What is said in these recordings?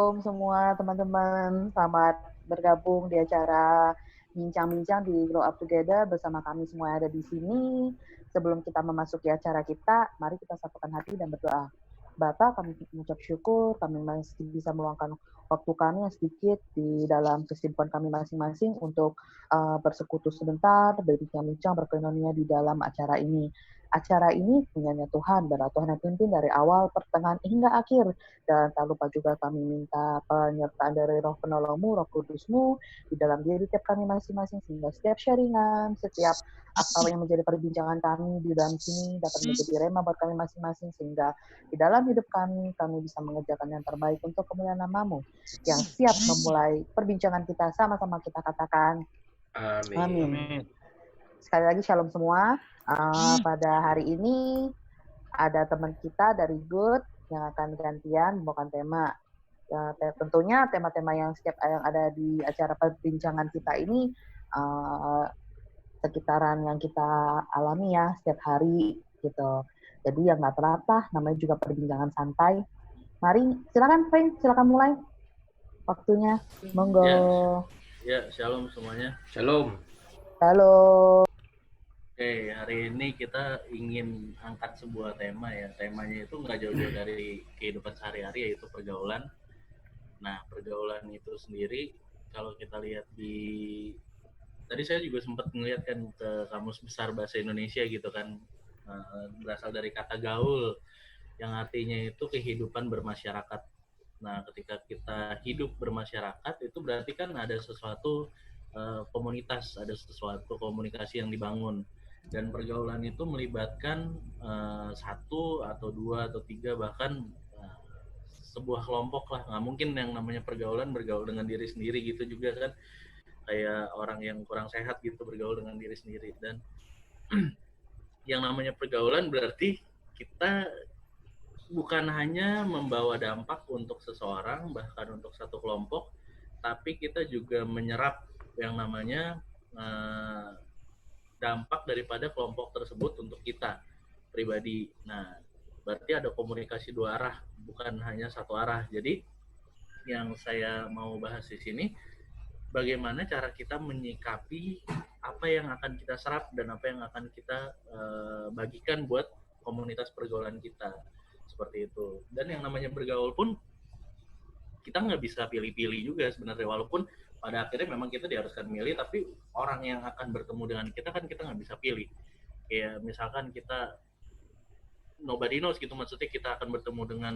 Shalom semua teman-teman, selamat bergabung di acara Bincang-Bincang di Grow Up Together bersama kami semua yang ada di sini. Sebelum kita memasuki acara kita, mari kita satukan hati dan berdoa. Bapak, kami mengucap syukur, kami masih bisa meluangkan waktu kami yang sedikit di dalam kesibukan kami masing-masing untuk bersekutu sebentar, berbincang-bincang, berkoinonia di dalam acara ini. Acara ini punyanya Tuhan, dan Tuhan yang pimpin dari awal, pertengahan, hingga akhir. Dan tak lupa juga kami minta penyertaan dari Roh Penolongmu, Roh Kudusmu, di dalam diri tiap kami masing-masing, sehingga setiap sharingan, setiap apa yang menjadi perbincangan kami di dalam sini dapat menjadi rema buat kami masing-masing, sehingga di dalam hidup kami bisa mengerjakan yang terbaik untuk kemuliaan nama-Mu. Yang siap memulai perbincangan kita, sama-sama kita katakan, Amin. Sekali lagi shalom semua. Pada hari ini ada teman kita dari Good yang akan gantian membawakan tema. Ya, tentunya tema-tema yang ada di acara perbincangan kita ini sekitaran yang kita alami ya setiap hari gitu. Jadi yang nggak telatah, namanya juga perbincangan santai. Mari, silakan Frank, silakan mulai. Waktunya, monggo. Ya, shalom semuanya. Shalom. Halo. Oke, hari ini kita ingin angkat sebuah tema ya. Temanya itu nggak jauh-jauh dari kehidupan sehari-hari, yaitu pergaulan. Nah, pergaulan itu sendiri, kalau kita lihat tadi saya juga sempat melihat kan ke Kamus Besar Bahasa Indonesia gitu kan, berasal dari kata gaul, yang artinya itu kehidupan bermasyarakat. Nah, ketika kita hidup bermasyarakat, itu berarti kan ada sesuatu komunitas, ada sesuatu komunikasi yang dibangun. Dan pergaulan itu melibatkan satu atau dua atau tiga, bahkan sebuah kelompok lah. Nggak mungkin yang namanya pergaulan bergaul dengan diri sendiri gitu juga kan, kayak orang yang kurang sehat gitu bergaul dengan diri sendiri. Dan yang namanya pergaulan berarti kita bukan hanya membawa dampak untuk seseorang, bahkan untuk satu kelompok, tapi kita juga menyerap yang namanya dampak daripada kelompok tersebut untuk kita pribadi. Nah, berarti ada komunikasi dua arah, bukan hanya satu arah. Jadi, yang saya mau bahas di sini, bagaimana cara kita menyikapi apa yang akan kita serap dan apa yang akan kita bagikan buat komunitas pergaulan kita. Seperti itu. Dan yang namanya bergaul pun kita nggak bisa pilih-pilih juga sebenarnya, walaupun pada akhirnya memang kita diharuskan milih, tapi orang yang akan bertemu dengan kita kan kita nggak bisa pilih. Kayak misalkan kita nobody knows gitu, maksudnya kita akan bertemu dengan,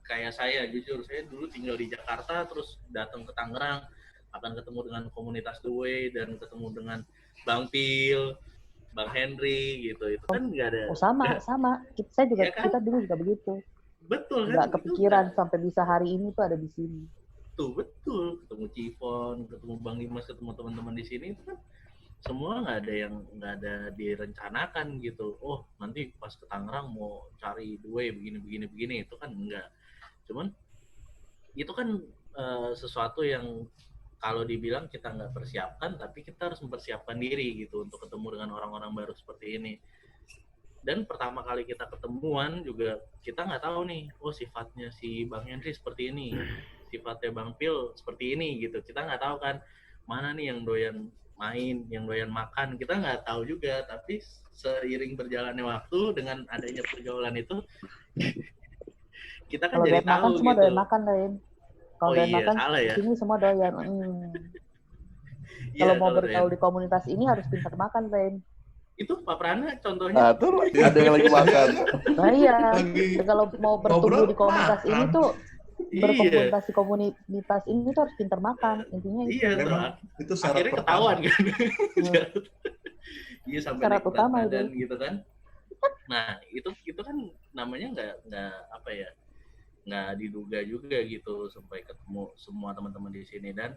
kayak saya dulu tinggal di Jakarta terus datang ke Tangerang, akan ketemu dengan komunitas The Way dan ketemu dengan Bang Pil, Bang Henry gitu. Itu kan nggak ada. Sama. Saya juga, ya kan? kita dulu juga begitu. Betul kan? Nggak kepikiran sampai bisa hari ini tuh ada di sini. Betul. Ketemu Cifon, ketemu Bang Dimas, ketemu teman-teman di sini, itu kan semua nggak ada direncanakan gitu. Oh, nanti pas ke Tangerang mau cari dua begini, itu kan enggak. Cuman itu kan sesuatu yang kalau dibilang kita nggak persiapkan, tapi kita harus mempersiapkan diri gitu untuk ketemu dengan orang-orang baru seperti ini. Dan pertama kali kita ketemuan juga kita nggak tahu nih, oh sifatnya si Bang Henry seperti ini, sifatnya Bang Pil seperti ini gitu. Kita nggak tahu kan mana nih yang doyan main, yang doyan makan, kita nggak tahu juga. Tapi seiring berjalannya waktu dengan adanya pergaulan itu, kita kan kalau jadi tahu makan, semua gitu. doyan makan, Ren. Kalau doyan makan, ya. sini semua doyan. Kalau mau bergaul di komunitas ini harus pintar makan, Ren. Itu Pak Prana contohnya. Nah, tuh ada yang lagi makan. Nah iya, kalau mau bertumbuh di komunitas ini tuh, berkomunikasi komunitas ini tuh harus pintar makan, intinya itu. Memang itu syarat akhirnya ketahuan kan. Iya, sampai syarat utama badan itu gitu kan. Nah, itu kan namanya nggak diduga juga gitu sampai ketemu semua teman-teman di sini. Dan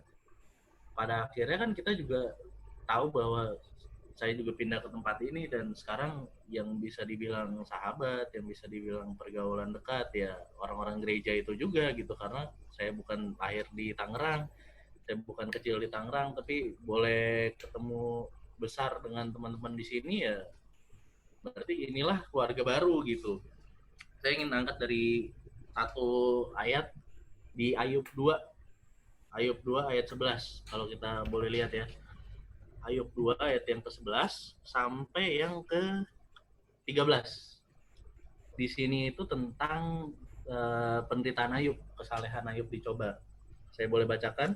pada akhirnya kan kita juga tahu bahwa saya juga pindah ke tempat ini, dan sekarang yang bisa dibilang sahabat, yang bisa dibilang pergaulan dekat ya orang-orang gereja itu juga gitu. Karena saya bukan lahir di Tangerang, saya bukan kecil di Tangerang, tapi boleh ketemu besar dengan teman-teman di sini ya berarti inilah keluarga baru gitu. Saya ingin angkat dari satu ayat di Ayub 2 ayat 11 kalau kita boleh lihat ya. Ayub 2 ayat yang ke-11 sampai yang ke-13. Di sini itu tentang penderitaan Ayub, kesalehan Ayub dicoba. Saya boleh bacakan.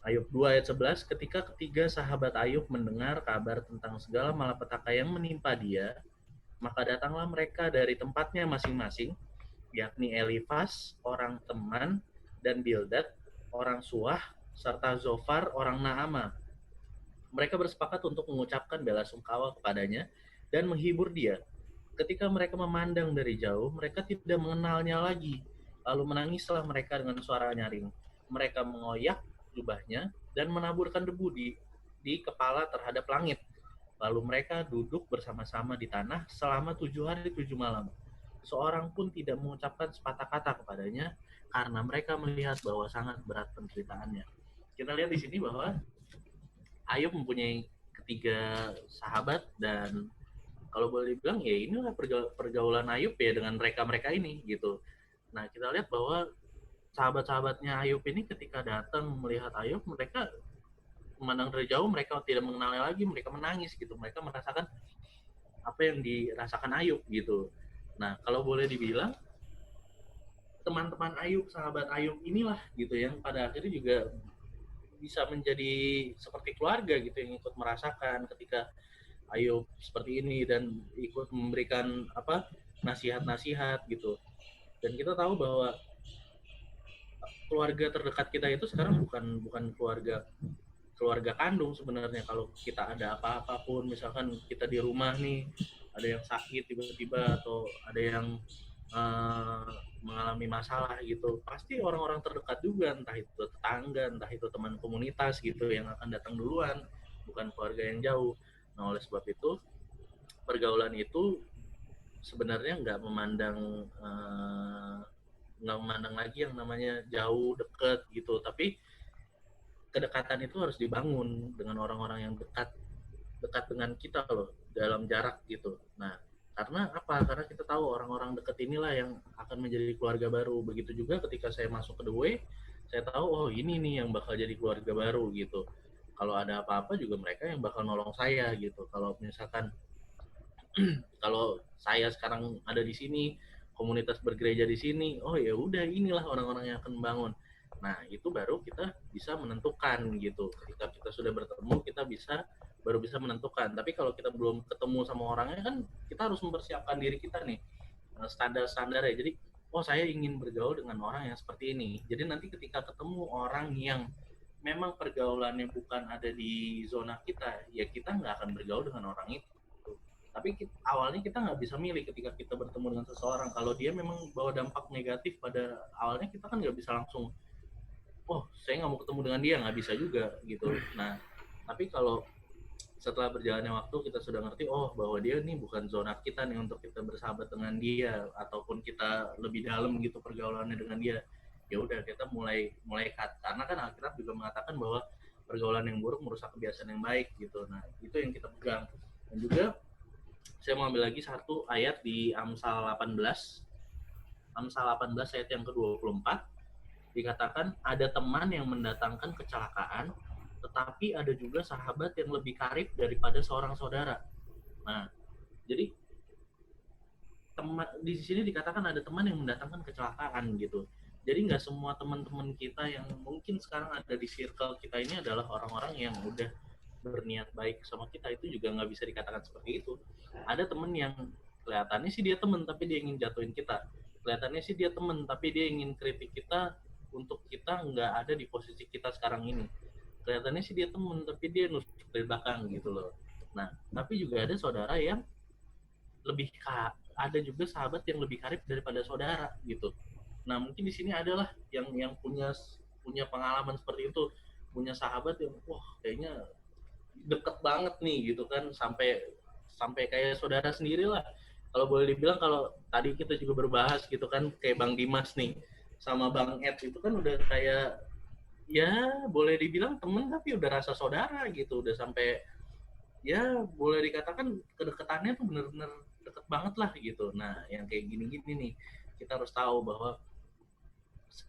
Ayub 2 ayat 11, ketika ketiga sahabat Ayub mendengar kabar tentang segala malapetaka yang menimpa dia, maka datanglah mereka dari tempatnya masing-masing, yakni Elifas, orang Teman, dan Bildad, orang Suah, serta Zofar, orang Naama. Mereka bersepakat untuk mengucapkan bela sungkawa kepadanya dan menghibur dia. Ketika mereka memandang dari jauh, mereka tidak mengenalnya lagi. Lalu menangislah mereka dengan suara nyaring. Mereka mengoyak jubahnya dan menaburkan debu di kepala terhadap langit. Lalu mereka duduk bersama-sama di tanah selama 7 hari 7 malam. Seorang pun tidak mengucapkan sepatah kata kepadanya karena mereka melihat bahwa sangat berat penderitaannya. Kita lihat di sini bahwa Ayub mempunyai ketiga sahabat dan kalau boleh dibilang ya inilah pergaulan Ayub ya dengan mereka-mereka ini gitu. Nah kita lihat bahwa sahabat-sahabatnya Ayub ini ketika datang melihat Ayub, mereka memandang dari jauh, mereka tidak mengenalnya lagi, mereka menangis gitu, mereka merasakan apa yang dirasakan Ayub gitu. Nah kalau boleh dibilang teman-teman Ayub, sahabat Ayub inilah gitu yang pada akhirnya juga bisa menjadi seperti keluarga gitu yang ikut merasakan ketika Ayub seperti ini dan ikut memberikan nasihat-nasihat gitu. Dan kita tahu bahwa keluarga terdekat kita itu sekarang bukan keluarga kandung sebenarnya. Kalau kita ada apa-apa pun, misalkan kita di rumah nih ada yang sakit tiba-tiba atau ada yang mengalami masalah gitu, pasti orang-orang terdekat juga, entah itu tetangga, entah itu teman komunitas gitu yang akan datang duluan, bukan keluarga yang jauh. Nah oleh sebab itu pergaulan itu sebenarnya nggak memandang lagi yang namanya jauh dekat gitu, tapi kedekatan itu harus dibangun dengan orang-orang yang dekat dengan kita loh dalam jarak gitu. Nah karena apa? Karena kita tahu orang-orang dekat inilah yang akan menjadi keluarga baru. Begitu juga ketika saya masuk ke The Way, saya tahu oh ini nih yang bakal jadi keluarga baru gitu. Kalau ada apa-apa juga mereka yang bakal nolong saya gitu. Kalau misalkan kalau saya sekarang ada di sini, komunitas bergereja di sini, oh ya udah inilah orang-orang yang akan membangun. Nah itu baru kita bisa menentukan gitu. Ketika kita sudah bertemu, kita baru bisa menentukan. Tapi kalau kita belum ketemu sama orangnya kan kita harus mempersiapkan diri kita nih, standar-standar ya. Jadi oh saya ingin bergaul dengan orang yang seperti ini. Jadi nanti ketika ketemu orang yang memang pergaulannya bukan ada di zona kita, ya kita nggak akan bergaul dengan orang itu. Tapi awalnya kita nggak bisa milih ketika kita bertemu dengan seseorang. Kalau dia memang bawa dampak negatif pada awalnya, kita kan nggak bisa langsung oh saya nggak mau ketemu dengan dia, nggak bisa juga gitu. Nah tapi kalau setelah berjalannya waktu kita sudah ngerti oh bahwa dia nih bukan zona kita nih untuk kita bersahabat dengan dia ataupun kita lebih dalam gitu pergaulannya dengan dia, ya udah kita mulai cut, karena kan Alkitab juga mengatakan bahwa pergaulan yang buruk merusak kebiasaan yang baik gitu. Nah itu yang kita pegang. Dan juga saya mau ambil lagi satu ayat di Amsal 18 ayat yang ke-24, dikatakan ada teman yang mendatangkan kecelakaan, tetapi ada juga sahabat yang lebih karib daripada seorang saudara. Nah, jadi di sini dikatakan ada teman yang mendatangkan kecelakaan gitu. Jadi nggak semua teman-teman kita yang mungkin sekarang ada di circle kita ini adalah orang-orang yang udah berniat baik sama kita. Itu juga nggak bisa dikatakan seperti itu. Ada teman yang kelihatannya sih dia teman tapi dia ingin jatuhin kita. Kelihatannya sih dia teman tapi dia ingin kritik kita untuk kita nggak ada di posisi kita sekarang ini. Kelihatannya sih dia teman tapi dia nusuk dari belakang gitu loh. Nah tapi juga ada saudara yang ada juga sahabat yang lebih karib daripada saudara gitu. Nah mungkin di sini adalah yang punya pengalaman seperti itu, punya sahabat yang wah kayaknya deket banget nih gitu kan, sampai kayak saudara sendiri lah. Kalau boleh dibilang, kalau tadi kita juga berbahas gitu kan kayak Bang Dimas nih sama Bang Ed itu kan udah kayak ya boleh dibilang temen tapi udah rasa saudara gitu, udah sampai ya boleh dikatakan kedekatannya tuh bener-bener deket banget lah gitu. Nah yang kayak gini-gini nih kita harus tahu bahwa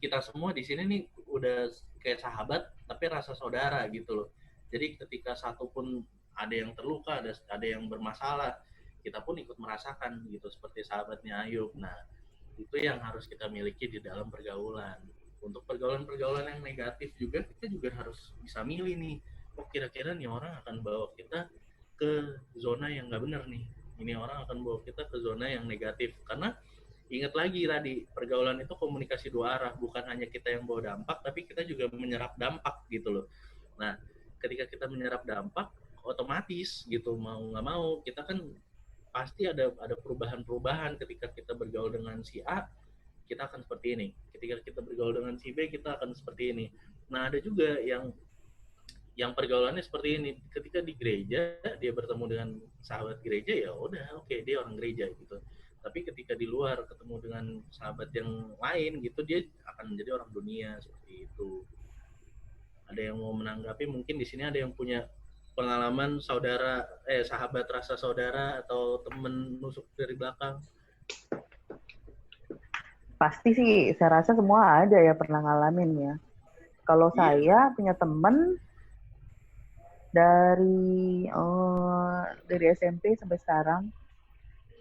kita semua di sini nih udah kayak sahabat tapi rasa saudara gitu loh. Jadi ketika satu pun ada yang terluka, ada yang bermasalah, kita pun ikut merasakan gitu seperti sahabatnya Ayub. Nah, itu yang harus kita miliki di dalam pergaulan. Untuk pergaulan-pergaulan yang negatif juga kita juga harus bisa milih nih. Oh, kira-kira nih orang akan bawa kita ke zona yang nggak benar nih. Ini orang akan bawa kita ke zona yang negatif. Karena ingat lagi tadi, pergaulan itu komunikasi dua arah. Bukan hanya kita yang bawa dampak, tapi kita juga menyerap dampak gitu loh. Nah, ketika kita menyerap dampak, otomatis gitu, mau nggak mau, kita kan pasti ada perubahan-perubahan. Ketika kita bergaul dengan si A, kita akan seperti ini. Ketika kita bergaul dengan si B, kita akan seperti ini. Nah, ada juga yang pergaulannya seperti ini. Ketika di gereja dia bertemu dengan sahabat gereja, ya udah oke, dia orang gereja gitu. Tapi ketika di luar ketemu dengan sahabat yang lain gitu, dia akan menjadi orang dunia seperti itu. Ada yang mau menanggapi? Mungkin di sini ada yang punya pengalaman sahabat rasa saudara atau temen nusuk dari belakang? Pasti sih, saya rasa semua ada ya pernah ngalamin ya. Kalau saya punya temen dari SMP sampai sekarang,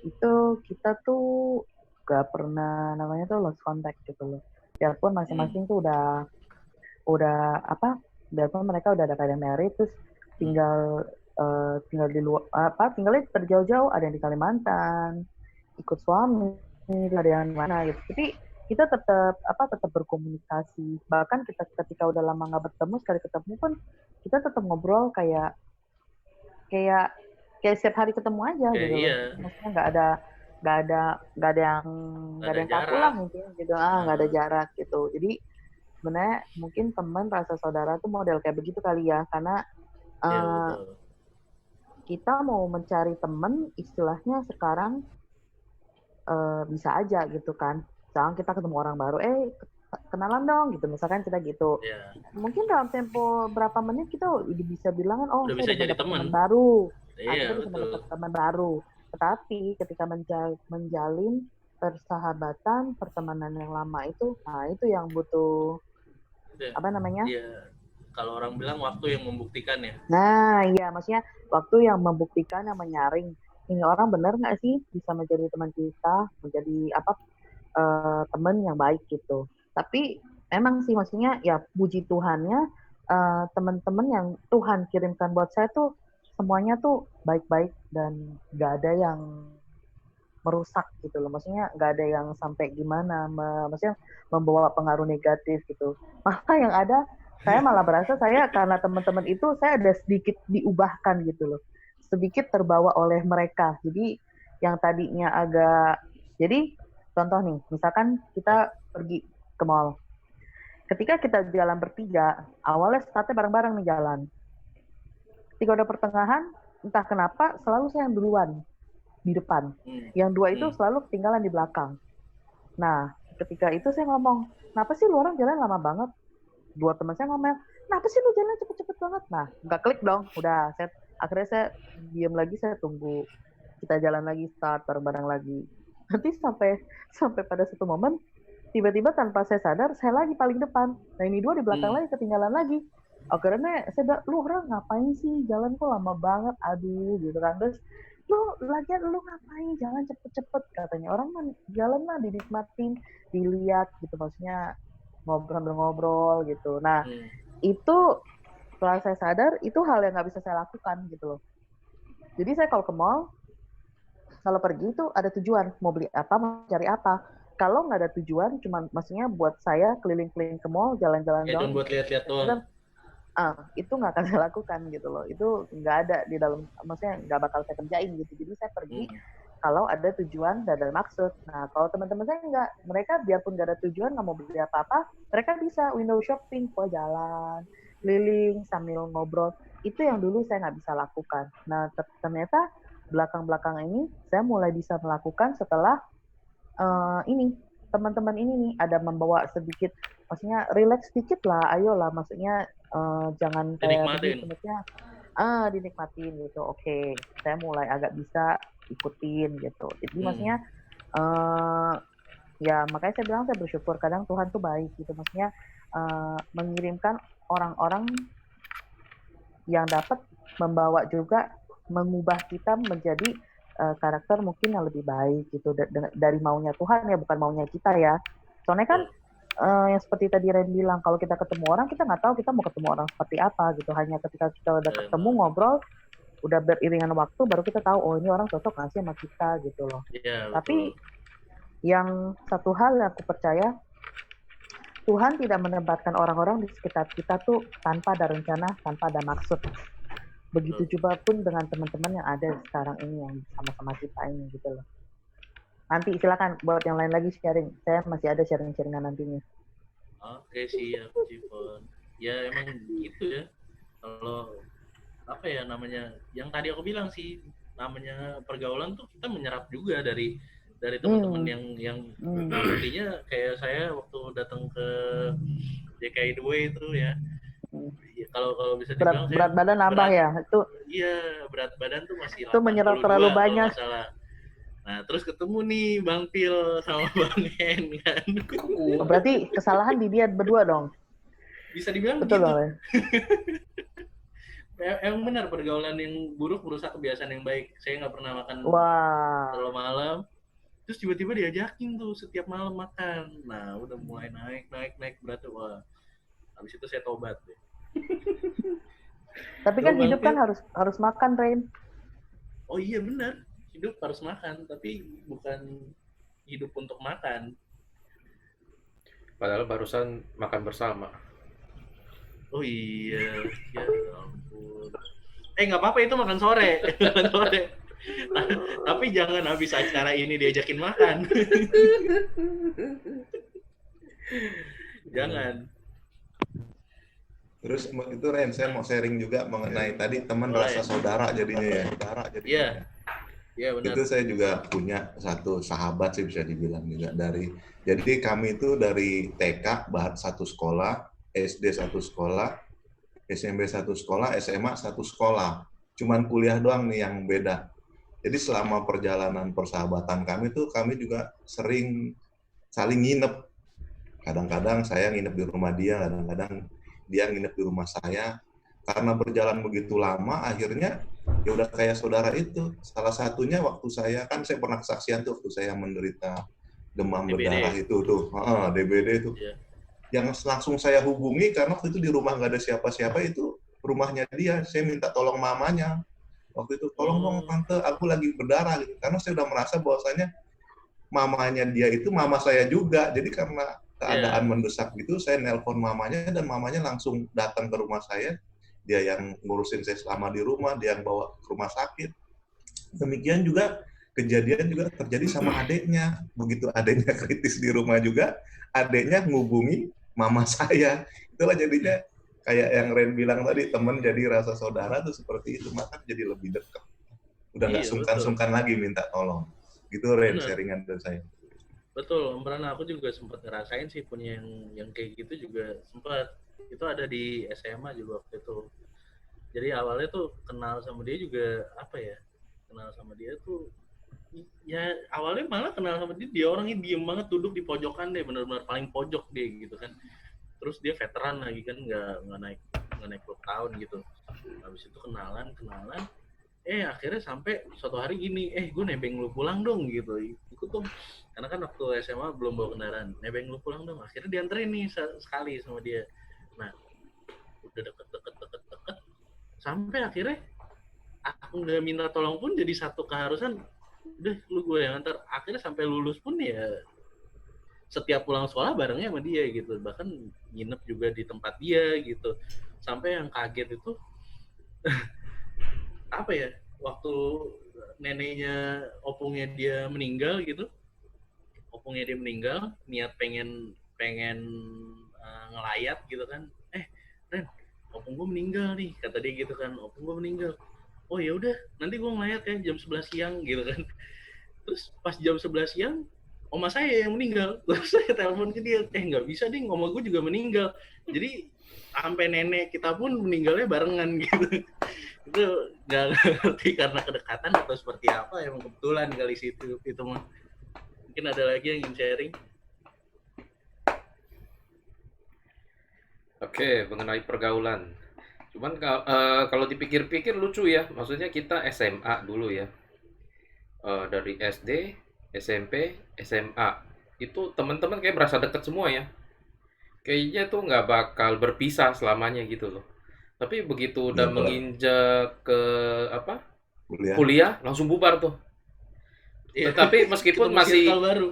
itu kita tuh gak pernah namanya tuh lost contact gitu loh. Biarpun masing-masing tuh biarpun mereka udah ada kayak married, terus tinggal di luar, tinggalnya terjauh-jauh, ada yang di Kalimantan, ikut suami, ada yang mana gitu. Tapi kita tetap berkomunikasi. Bahkan kita ketika udah lama nggak bertemu, sekali ketemu pun kita tetap ngobrol kayak setiap hari ketemu aja gitu loh. Maksudnya nggak ada yang kaku lah mungkin gitu. Nggak ada jarak gitu. Jadi sebenarnya mungkin teman rasa saudara tuh model kayak begitu kali ya, karena kita mau mencari teman istilahnya sekarang bisa aja gitu kan. Misalkan kita ketemu orang baru, kenalan dong gitu, misalkan kita gitu. Mungkin dalam tempo berapa menit kita udah bisa bilang kan, oh udah saya bisa jadi teman baru. Iya, kita bisa mendapat teman baru. Tetapi ketika menjalin persahabatan, pertemanan yang lama itu, nah itu yang butuh apa namanya? Iya. Kalau orang bilang waktu yang membuktikan ya. Nah, iya, maksudnya waktu yang membuktikan, yang menyaring. Ini orang benar nggak sih bisa menjadi teman kita, menjadi teman yang baik gitu. Tapi memang sih maksudnya ya puji Tuhannya teman-teman yang Tuhan kirimkan buat saya tuh semuanya tuh baik-baik dan nggak ada yang merusak gitu loh. Maksudnya nggak ada yang sampai gimana, maksudnya membawa pengaruh negatif gitu. Malah yang ada saya malah berasa saya karena teman-teman itu saya ada sedikit diubahkan gitu loh. Sedikit terbawa oleh mereka. Jadi yang tadinya jadi contoh nih, misalkan kita pergi ke mall. Ketika kita jalan bertiga, awalnya startnya bareng-bareng nih jalan. Ketika udah pertengahan, entah kenapa selalu saya yang duluan di depan. Yang dua itu selalu ketinggalan di belakang. Nah, ketika itu saya ngomong, kenapa sih lu orang jalan lama banget? Dua teman saya ngomong, kenapa sih lu jalan cepet-cepet banget? Nah, nggak klik dong. Udah, akhirnya saya diam lagi, saya tunggu. Kita jalan lagi, start bareng-bareng lagi. Nanti sampai pada satu momen, tiba-tiba tanpa saya sadar, saya lagi paling depan. Nah, ini dua di belakang lagi, ketinggalan lagi. Akhirnya saya bilang, lu orang ngapain sih? Jalan kok lama banget, aduh, gitu kan. Terus, lu ngapain? Jalan cepet-cepet, katanya. Orang mah jalan mah dinikmatin, dilihat gitu, maksudnya ngobrol-ngobrol gitu. Nah, itu setelah saya sadar, itu hal yang nggak bisa saya lakukan gitu loh. Jadi saya kalau ke mall, kalau pergi itu ada tujuan, mau beli apa, mau cari apa. Kalau nggak ada tujuan, cuma maksudnya buat saya keliling-keliling ke mall, jalan-jalan doang. Buat lihat-lihat doang. Itu nggak akan saya lakukan gitu loh. Itu nggak ada di dalam, maksudnya nggak bakal saya kerjain gitu. Jadi saya pergi kalau ada tujuan dan ada maksud. Nah, kalau teman-teman saya nggak, mereka biarpun nggak ada tujuan, nggak mau beli apa-apa, mereka bisa window shopping, jalan, keliling sambil ngobrol. Itu yang dulu saya nggak bisa lakukan. Nah, ternyata belakang-belakang ini saya mulai bisa melakukan setelah teman-teman ini nih ada membawa sedikit, maksudnya relax sedikit lah, ayolah, maksudnya jangan kayak begitu, maksudnya dinikmatin gitu. Oke, saya mulai agak bisa ikutin gitu. Jadi maksudnya Ya makanya saya bilang saya bersyukur kadang Tuhan tuh baik gitu, maksudnya mengirimkan orang-orang yang dapat membawa juga mengubah kita menjadi karakter mungkin yang lebih baik gitu dari maunya Tuhan ya, bukan maunya kita ya. Soalnya kan yang seperti tadi Ren bilang, kalau kita ketemu orang kita nggak tahu kita mau ketemu orang seperti apa gitu. Hanya ketika kita udah ketemu ngobrol, udah beriringan waktu baru kita tahu oh ini orang cocok nggak sih sama kita gitu loh. Iya, Tapi yang satu hal yang aku percaya, Tuhan tidak menempatkan orang-orang di sekitar kita tuh tanpa ada rencana, tanpa ada maksud. Begitu juga pun dengan teman-teman yang ada sekarang ini yang sama-sama kita ini gitu loh. Nanti silakan buat yang lain lagi sharing. Saya masih ada sharing-sharingan nantinya. Oke siap, Cipon. Ya emang gitu ya. Kalau apa ya namanya, yang tadi aku bilang sih, namanya pergaulan tuh kita menyerap juga dari teman-teman yang artinya kayak saya waktu datang ke JKI 2 itu ya. Kalau bisa dibilang berat badan nambah ya itu. Iya, berat badan tuh masih itu menyerap terlalu banyak. Nah, terus ketemu nih Bang Pil sama Bang Hen kan. Berarti kesalahan di dia berdua dong. Bisa dibilang betul gitu. Ya? Emang benar pergaulan yang buruk merusak kebiasaan yang baik. Saya nggak pernah makan terlalu malam. Terus tiba-tiba diajakin tuh setiap malam makan. Nah, udah mulai naik beratnya. Wah, habis itu saya tobat deh. Tapi kan hidup kan harus makan, Rain. Oh iya benar. Hidup harus makan, tapi bukan hidup untuk makan. Padahal barusan makan bersama. Oh iya, ya ampun. Nggak apa-apa itu makan sore. Tapi jangan habis acara ini diajakin makan. Jangan. Terus itu Ren, saya mau sharing juga mengenai tadi teman rasa saudara jadinya ya. Iya. Iya benar. Itu saya juga punya satu sahabat sih bisa dibilang juga jadi kami itu dari TK satu sekolah, SD satu sekolah, SMP satu sekolah, SMA satu sekolah. Cuman kuliah doang nih yang beda. Jadi selama perjalanan persahabatan kami juga sering saling nginep. Kadang-kadang saya nginep di rumah dia, kadang-kadang dia nginep di rumah saya. Karena berjalan begitu lama, akhirnya ya udah kayak saudara itu. Salah satunya waktu saya pernah kesaksian tuh waktu saya menderita demam berdarah itu tuh, DBD itu. Yeah. Yang langsung saya hubungi karena waktu itu di rumah nggak ada siapa-siapa, itu rumahnya dia. Saya minta tolong mamanya. Waktu itu tolong dong tante, aku lagi berdarah gitu. Karena saya udah merasa bahwasanya mamanya dia itu mama saya juga. Jadi karena keadaan mendesak gitu, saya nelpon mamanya dan mamanya langsung datang ke rumah saya. Dia yang ngurusin saya selama di rumah, dia yang bawa ke rumah sakit. Demikian juga kejadian juga terjadi sama adiknya. Begitu adiknya kritis di rumah juga, adiknya ngubungi mama saya. Itulah jadinya kayak yang Ren bilang tadi, teman jadi rasa saudara tuh seperti itu, maka jadi lebih dekat. Udah nggak sungkan-sungkan lagi minta tolong. Gitu Ren, sharingan dari saya. Betul, karena aku juga sempat ngerasain sih punya yang kayak gitu juga sempat. Itu ada di SMA juga waktu itu. Jadi awalnya tuh kenal sama dia juga kenal sama dia tuh ya awalnya malah kenal sama dia orangnya diem banget, duduk di pojokan deh, benar-benar paling pojok deh gitu kan. Terus dia veteran lagi kan, nggak naik 10 tahun gitu. Habis itu kenalan akhirnya sampai suatu hari gini, gue nebeng lu pulang dong gitu, ikut dong. Karena kan waktu SMA belum bawa kendaraan, nebeng lu pulang dong. Akhirnya dianterin nih sekali sama dia. Nah, udah deket sampai akhirnya aku nggak minta tolong pun jadi satu keharusan, udah lu gue yang antar. Akhirnya sampai lulus pun ya setiap pulang sekolah barengnya sama dia gitu, bahkan nginep juga di tempat dia gitu. Sampai yang kaget itu waktu neneknya opungnya dia meninggal gitu, niat pengen ngelayat gitu kan, Ren, opung gue meninggal nih, kata dia gitu kan, opung gue meninggal. Oh ya udah, nanti gue ngelayat ya jam 11 siang gitu kan. Terus pas jam 11 siang, oma saya yang meninggal. Terus saya telepon ke dia, nggak bisa deh, oma gue juga meninggal. Jadi sampai nenek kita pun meninggalnya barengan gitu. Itu nggak ngerti karena kedekatan atau seperti apa, emang kebetulan kali situ itu mah. Mungkin ada lagi yang ingin sharing. Oke, mengenai pergaulan. Cuman kalau dipikir-pikir lucu ya, maksudnya kita SMA dulu ya. Dari SD, SMP, SMA. Itu teman-teman kayak berasa deket semua ya. Kayaknya tuh nggak bakal berpisah selamanya gitu loh. Tapi begitu udah Ya, kalau menginjak ke apa? kuliah, Kuliah langsung bubar tuh. Iya. Tetapi meskipun Ketemu masih circle baru.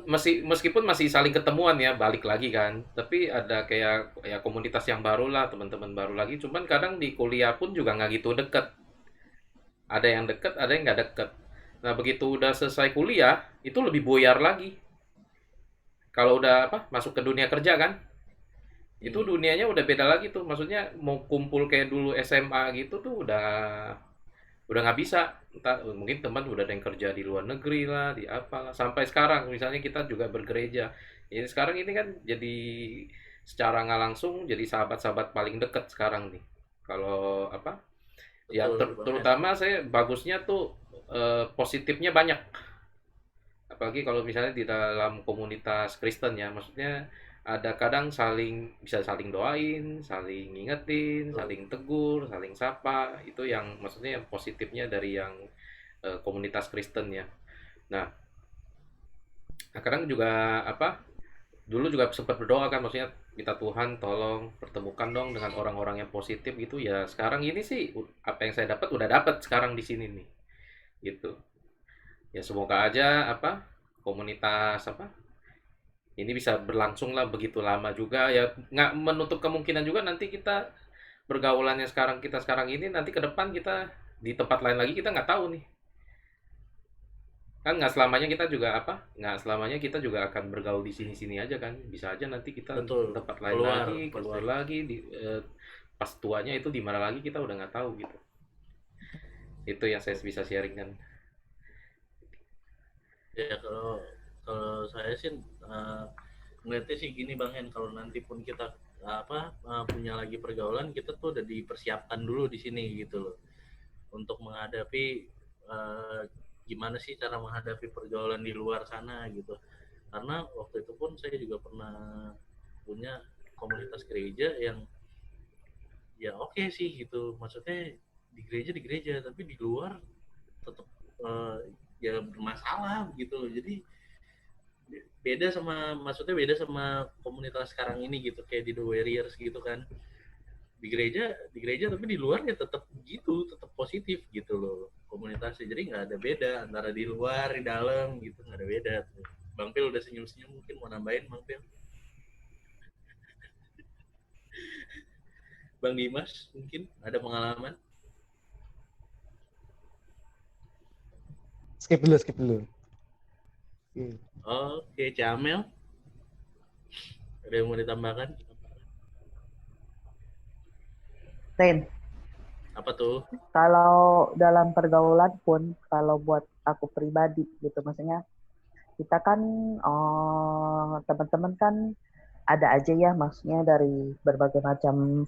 meskipun masih saling ketemuan ya, balik lagi kan. Tapi ada kayak ya komunitas yang baru lah, teman-teman baru lagi. Cuman kadang di kuliah pun juga nggak gitu deket. Ada yang deket, ada yang nggak deket. Nah begitu udah selesai kuliah, itu lebih buyar lagi. Kalau udah apa masuk ke dunia kerja kan, itu dunianya udah beda lagi tuh. Maksudnya mau kumpul kayak dulu SMA gitu tuh udah nggak bisa. Entah, mungkin teman udah ada yang kerja di luar negeri lah, di apalah. Sampai sekarang misalnya kita juga bergereja. Ini sekarang ini kan jadi secara nggak langsung jadi sahabat-sahabat paling dekat sekarang nih. Kalau apa? Ya Betul banget. terutama saya bagusnya tuh positifnya banyak. Apalagi kalau misalnya di dalam komunitas Kristen ya, maksudnya ada kadang bisa saling doain, saling ngingetin, Betul. saling tegur, saling sapa. Itu yang maksudnya yang positifnya dari yang komunitas Kristen ya. Nah, kadang juga apa? Dulu juga sempat berdoa kan, maksudnya minta Tuhan tolong pertemukan dong dengan orang-orang yang positif gitu ya. Sekarang ini sih apa yang saya dapat udah dapat sekarang di sini nih, gitu. Ya semoga aja apa komunitas apa ini bisa berlangsung lah begitu lama juga ya, nggak menutup kemungkinan juga nanti kita pergaulannya kita sekarang ini nanti ke depan kita di tempat lain lagi kita nggak tahu nih, kan nggak selamanya kita juga apa nggak selamanya kita juga akan bergaul di sini-sini aja kan, bisa aja nanti kita Betul. di tempat lain Keluar lagi keluar pasti. lagi pas tuanya itu di mana lagi kita udah nggak tahu gitu. Itu yang saya bisa sharingkan. Ya kalau kalau saya sih ngeliatnya sih gini Bang Hen, kalau nanti pun kita punya lagi pergaulan, kita tuh udah dipersiapkan dulu di sini gitu loh untuk menghadapi eh, gimana sih cara menghadapi pergaulan di luar sana gitu. Karena waktu itu pun saya juga pernah punya komunitas gereja yang ya oke sih gitu, maksudnya di gereja tapi di luar tetap eh, ya bermasalah gitu loh. Jadi beda sama komunitas sekarang ini gitu, kayak di The Warriors gitu kan, di gereja tapi di luar ya tetap gitu, tetap positif gitu loh komunitasnya. Jadi nggak ada beda antara di luar di dalam gitu, nggak ada beda tuh. Bang Pil udah senyum-senyum, mungkin mau nambahin Bang Pil. Bang Dimas mungkin ada pengalaman. Skip dulu, skip dulu. Oke. Oke, Camel ada yang mau ditambahkan? Rin, Apa tuh? kalau dalam pergaulan pun, kalau buat aku pribadi gitu, maksudnya kita kan teman-teman kan ada aja ya, maksudnya dari berbagai macam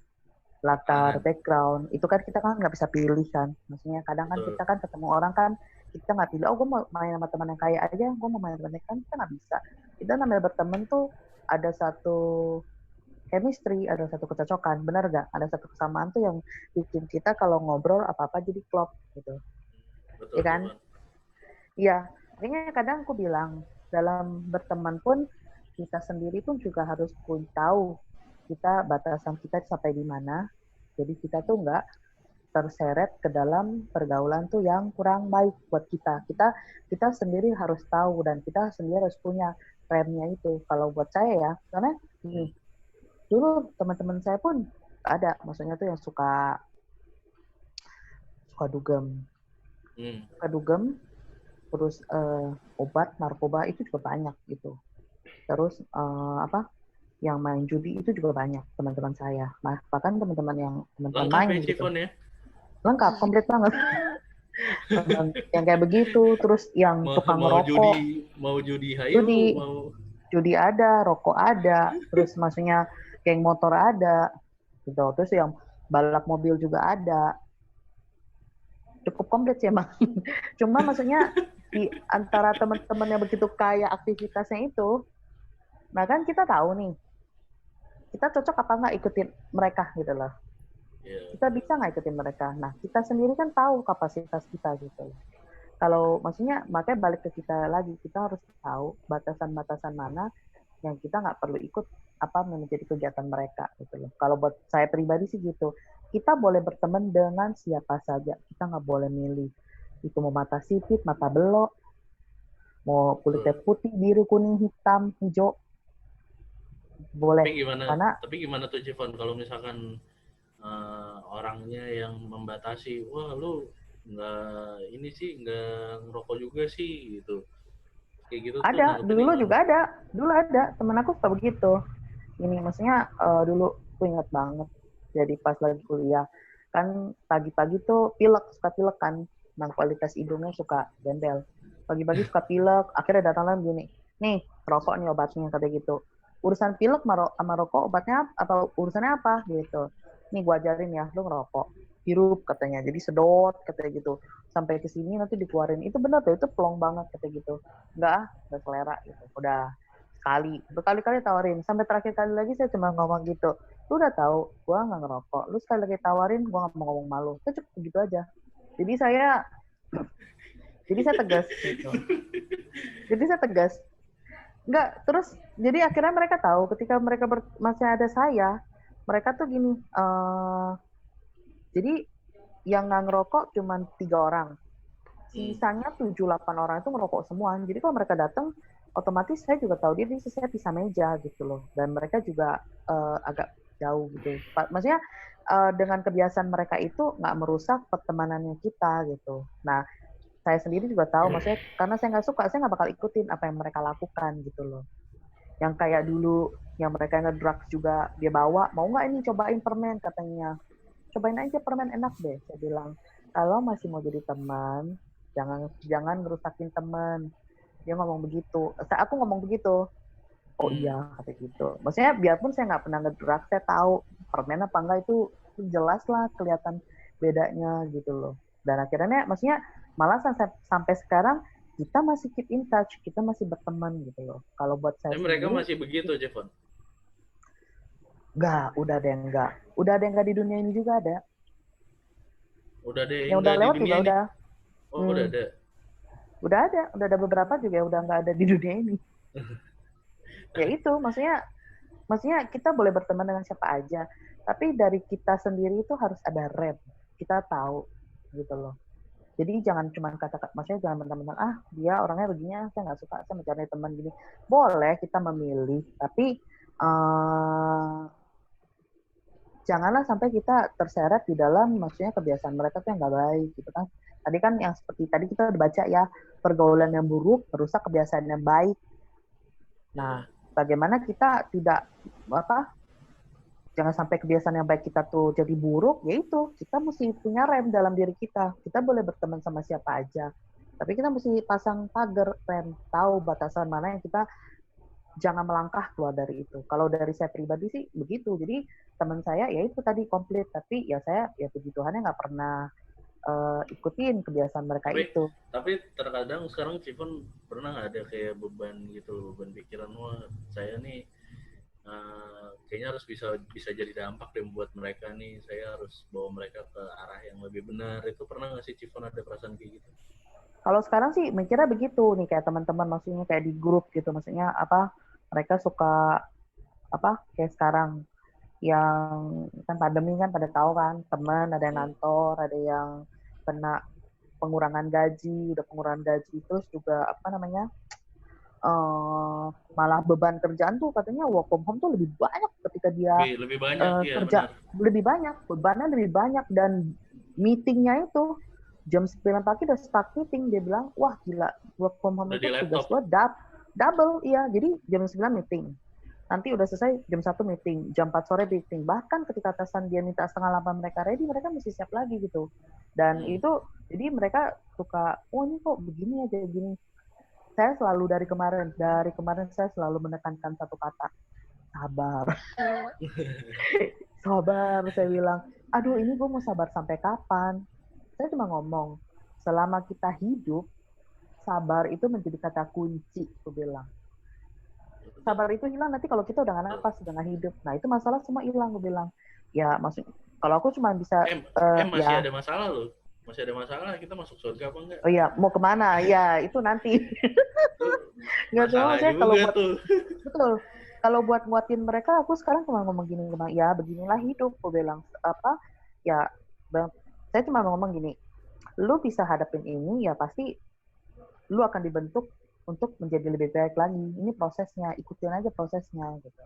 latar background. Itu kan kita kan nggak bisa pilih kan, maksudnya kadang kan Betul. kita kan ketemu orang kan kita nggak pilih, oh gue mau main sama teman yang kaya aja, gue mau main sama teman kan, kita nggak bisa. Kita namanya berteman tuh ada satu chemistry, ada satu kecocokan, benar gak? Ada satu kesamaan tuh yang bikin kita kalau ngobrol apa-apa jadi klop gitu. Betul, Iya kan? betul. Iya, makanya kadang aku bilang, dalam berteman pun kita sendiri pun juga harus tahu kita batasan kita sampai di mana. Jadi kita tuh nggak terseret ke dalam pergaulan tuh yang kurang baik buat kita. Kita sendiri harus tahu dan kita sendiri harus punya remnya itu. Kalau buat saya ya, karena dulu teman-teman saya pun ada, maksudnya tuh yang suka dugem, terus obat narkoba itu juga banyak gitu. Terus yang main judi itu juga banyak teman-teman saya. Bahkan teman-teman yang teman-teman Lengkap main ya, gitu. Cifon ya? Lengkap, komplit banget. Yang kayak begitu, terus yang tukang rokok. Mau judi hayu, judi ada, rokok ada, terus maksudnya geng motor ada, gitu. Terus yang balap mobil juga ada. Cukup komplit sih emang. Cuma maksudnya di antara teman-teman yang begitu kaya aktivitasnya itu, nah kan kita tahu nih, kita cocok apa nggak ikutin mereka gitu loh. Iya. Kita bisa nggak ikutin mereka. Nah, kita sendiri kan tahu kapasitas kita gitu loh. Kalau maksudnya makanya balik ke kita lagi, kita harus tahu batasan-batasan mana yang kita nggak perlu ikut apa menjadi kegiatan mereka gitu loh. Kalau buat saya pribadi sih gitu, kita boleh berteman dengan siapa saja, kita nggak boleh milih itu mau mata sipit, mata belok, mau kulitnya putih, biru, kuning, hitam, hijau, boleh. Karena Tapi gimana tuh Cifon kalau misalkan orangnya yang membatasi, wah lu nggak ngerokok juga sih gitu. Kayak gitu tuh ada, nanggepinnya dulu gimana? juga ada, dulu ada temen aku suka begitu. Ini maksudnya dulu aku ingat banget. Jadi pas lagi kuliah kan pagi-pagi tuh suka pilek kan, nah kualitas hidungnya suka gembel. Pagi-pagi suka pilek, akhirnya datang lagi gini, nih rokok nih obatnya kata gitu. Urusan pilek sama rokok obatnya apa urusannya apa gitu. Nih gua ajarin ya, lu ngerokok. Hirup katanya, jadi sedot katanya gitu. Sampai ke sini nanti dikeluarin. Itu benar tuh, itu plong banget katanya gitu. Enggak selera gitu. Udah sekali, berkali-kali tawarin. Sampai terakhir kali lagi saya cuma ngomong gitu. Lu udah tahu, gua nggak ngerokok. Lu sekali lagi tawarin, gua nggak mau ngomong malu. Itu cukup begitu aja. Jadi saya tegas gitu. Jadi saya tegas. Enggak, terus jadi akhirnya mereka tahu ketika mereka masih ada saya, mereka tuh gini, jadi yang nggak ngerokok cuma 3 orang. Sisanya 7-8 orang itu ngerokok semua. Jadi kalau mereka datang, otomatis saya juga tahu dia bisa saya pisah meja gitu loh. Dan mereka juga agak jauh gitu. Maksudnya dengan kebiasaan mereka itu nggak merusak pertemanannya kita gitu. Nah, saya sendiri juga tahu, maksudnya karena saya nggak suka, saya nggak bakal ikutin apa yang mereka lakukan gitu loh. Yang kayak dulu, yang mereka nge-drugs juga dia bawa, mau nggak ini cobain permen katanya. Cobain aja permen enak deh, saya bilang. Kalau masih mau jadi teman, jangan ngerusakin teman. Dia ngomong begitu. Aku ngomong begitu. Oh iya, kata gitu. Maksudnya biarpun saya nggak pernah ngedrug, saya tahu permen apa enggak itu jelas lah kelihatan bedanya gitu loh. Dan akhirnya maksudnya malah sampai sekarang kita masih keep in touch, kita masih berteman gitu loh. Kalau buat saya mereka sendiri, masih begitu, Jevon? udah ada yang enggak. Udah ada yang enggak di dunia ini juga ada. Udah ada yang udah lewat juga ini. udah. Udah ada. Udah ada beberapa juga yang udah nggak ada di dunia ini. Ya itu, maksudnya kita boleh berteman dengan siapa aja, tapi dari kita sendiri itu harus ada rem. Kita tahu gitu loh. Jadi jangan cuma maksudnya jangan mentang-mentang dia orangnya begini, saya nggak suka, saya mencari teman gini. Boleh kita memilih, tapi janganlah sampai kita terseret di dalam maksudnya kebiasaan mereka tuh yang nggak baik gitu kan. Tadi kan yang seperti tadi kita udah baca ya, pergaulan yang buruk merusak kebiasaan yang baik. Nah, bagaimana kita tidak jangan sampai kebiasaan yang baik kita tuh jadi buruk, yaitu kita mesti punya rem dalam diri kita. Kita boleh berteman sama siapa aja, tapi kita mesti pasang pagar rem, tahu batasan mana yang kita jangan melangkah keluar dari itu. Kalau dari saya pribadi sih begitu. Jadi teman saya ya itu tadi komplit, tapi ya saya ya puji Tuhannya nggak pernah ikutin kebiasaan mereka itu. Tapi terkadang sekarang Cipon pernah nggak ada kayak beban gitu, beban pikiran, wah saya nih kayaknya harus bisa jadi dampak deh buat mereka nih, saya harus bawa mereka ke arah yang lebih benar. Itu pernah nggak sih Cipon ada perasaan kayak gitu? Kalau sekarang sih mikirnya begitu nih, kayak teman-teman maksudnya kayak di grup gitu, maksudnya mereka suka kayak sekarang yang kan pandemi kan pada tahu kan, teman ada yang kantor, ada yang kena pengurangan gaji, udah pengurangan gaji, terus juga malah beban kerjaan tuh katanya work from home tuh lebih banyak ketika dia lebih banyak, kerja, lebih banyak, bebannya lebih banyak, dan meetingnya itu jam 9 pagi udah start meeting, dia bilang, wah gila, work from home itu tugas gue double, iya, jadi jam 9 meeting, nanti udah selesai jam 1 meeting, jam 4 sore meeting, bahkan ketika atasan dia minta 7:30 mereka ready, mereka mesti siap lagi gitu. Dan itu, jadi mereka suka, oh ini kok begini aja, begini. Saya selalu dari kemarin saya selalu menekankan satu kata, sabar. Sabar, saya bilang, aduh ini gue mau sabar sampai kapan? Saya cuma ngomong, selama kita hidup, sabar itu menjadi kata kunci, gue bilang. sabar itu hilang nanti kalau kita udah nggak napas, udah nggak hidup. Nah itu masalah semua hilang, gue bilang. Ya maksud, kalau aku cuma bisa, masih ya, ada masalah loh. Masih ada masalah, kita masuk surga apa enggak? oh ya mau kemana? Ya itu nanti. Itu Nggak cuma masalah saya kalau juga buat, tuh. betul. Kalau buat nguatin mereka, aku sekarang cuma ngomong gini, ya beginilah hidup, gue bilang. Apa? Ya, saya cuma ngomong gini, lu bisa hadapin ini, ya pasti lu akan dibentuk untuk menjadi lebih baik lagi. Ini prosesnya, ikutin aja prosesnya gitu.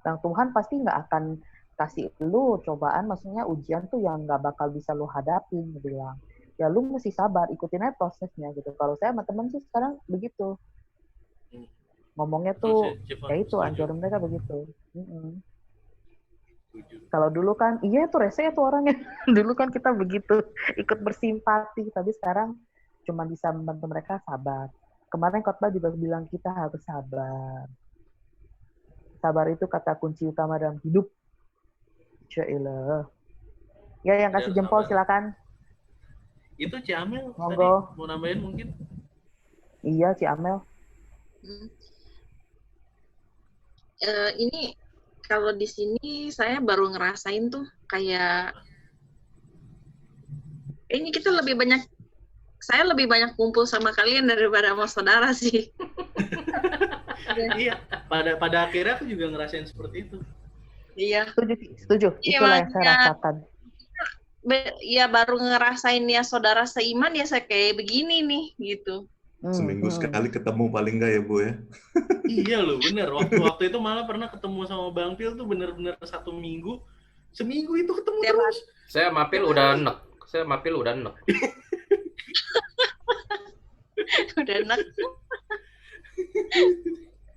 Dan Tuhan pasti nggak akan kasih lu cobaan, maksudnya ujian tuh yang nggak bakal bisa lu hadapin, gitu bilang. Ya lu mesti sabar, ikutin aja prosesnya gitu. Kalau saya sama temen sih sekarang begitu. Ngomongnya tuh, ya itu anjuran mereka begitu. Kalau dulu kan, iya tuh rese tuh orangnya. Dulu kan kita begitu, ikut bersimpati. Tapi sekarang cuma bisa membantu mereka sabar. Kemarin khotbah juga bilang kita harus sabar. Sabar itu kata kunci utama dalam hidup. Cailah. Ya yang kasih jempol silakan. Itu Ci Amel tadi mau nambahin mungkin? Iya Ci Amel. Ini kalau di sini saya baru ngerasain tuh kayak ini kita saya lebih banyak kumpul sama kalian daripada sama saudara sih. Iya, pada akhirnya aku juga ngerasain seperti itu. Iya. Setuju. Iya, itulah yang saya rasakan. Ya baru ngerasain ya saudara seiman ya saya kayak begini nih gitu. Seminggu sekali ketemu paling enggak ya Bu ya? Iya loh, bener. Waktu itu malah pernah ketemu sama Bang Pil tuh bener-bener 1 minggu. Seminggu itu ketemu terus. Saya Mapil udah enek. Udah enak.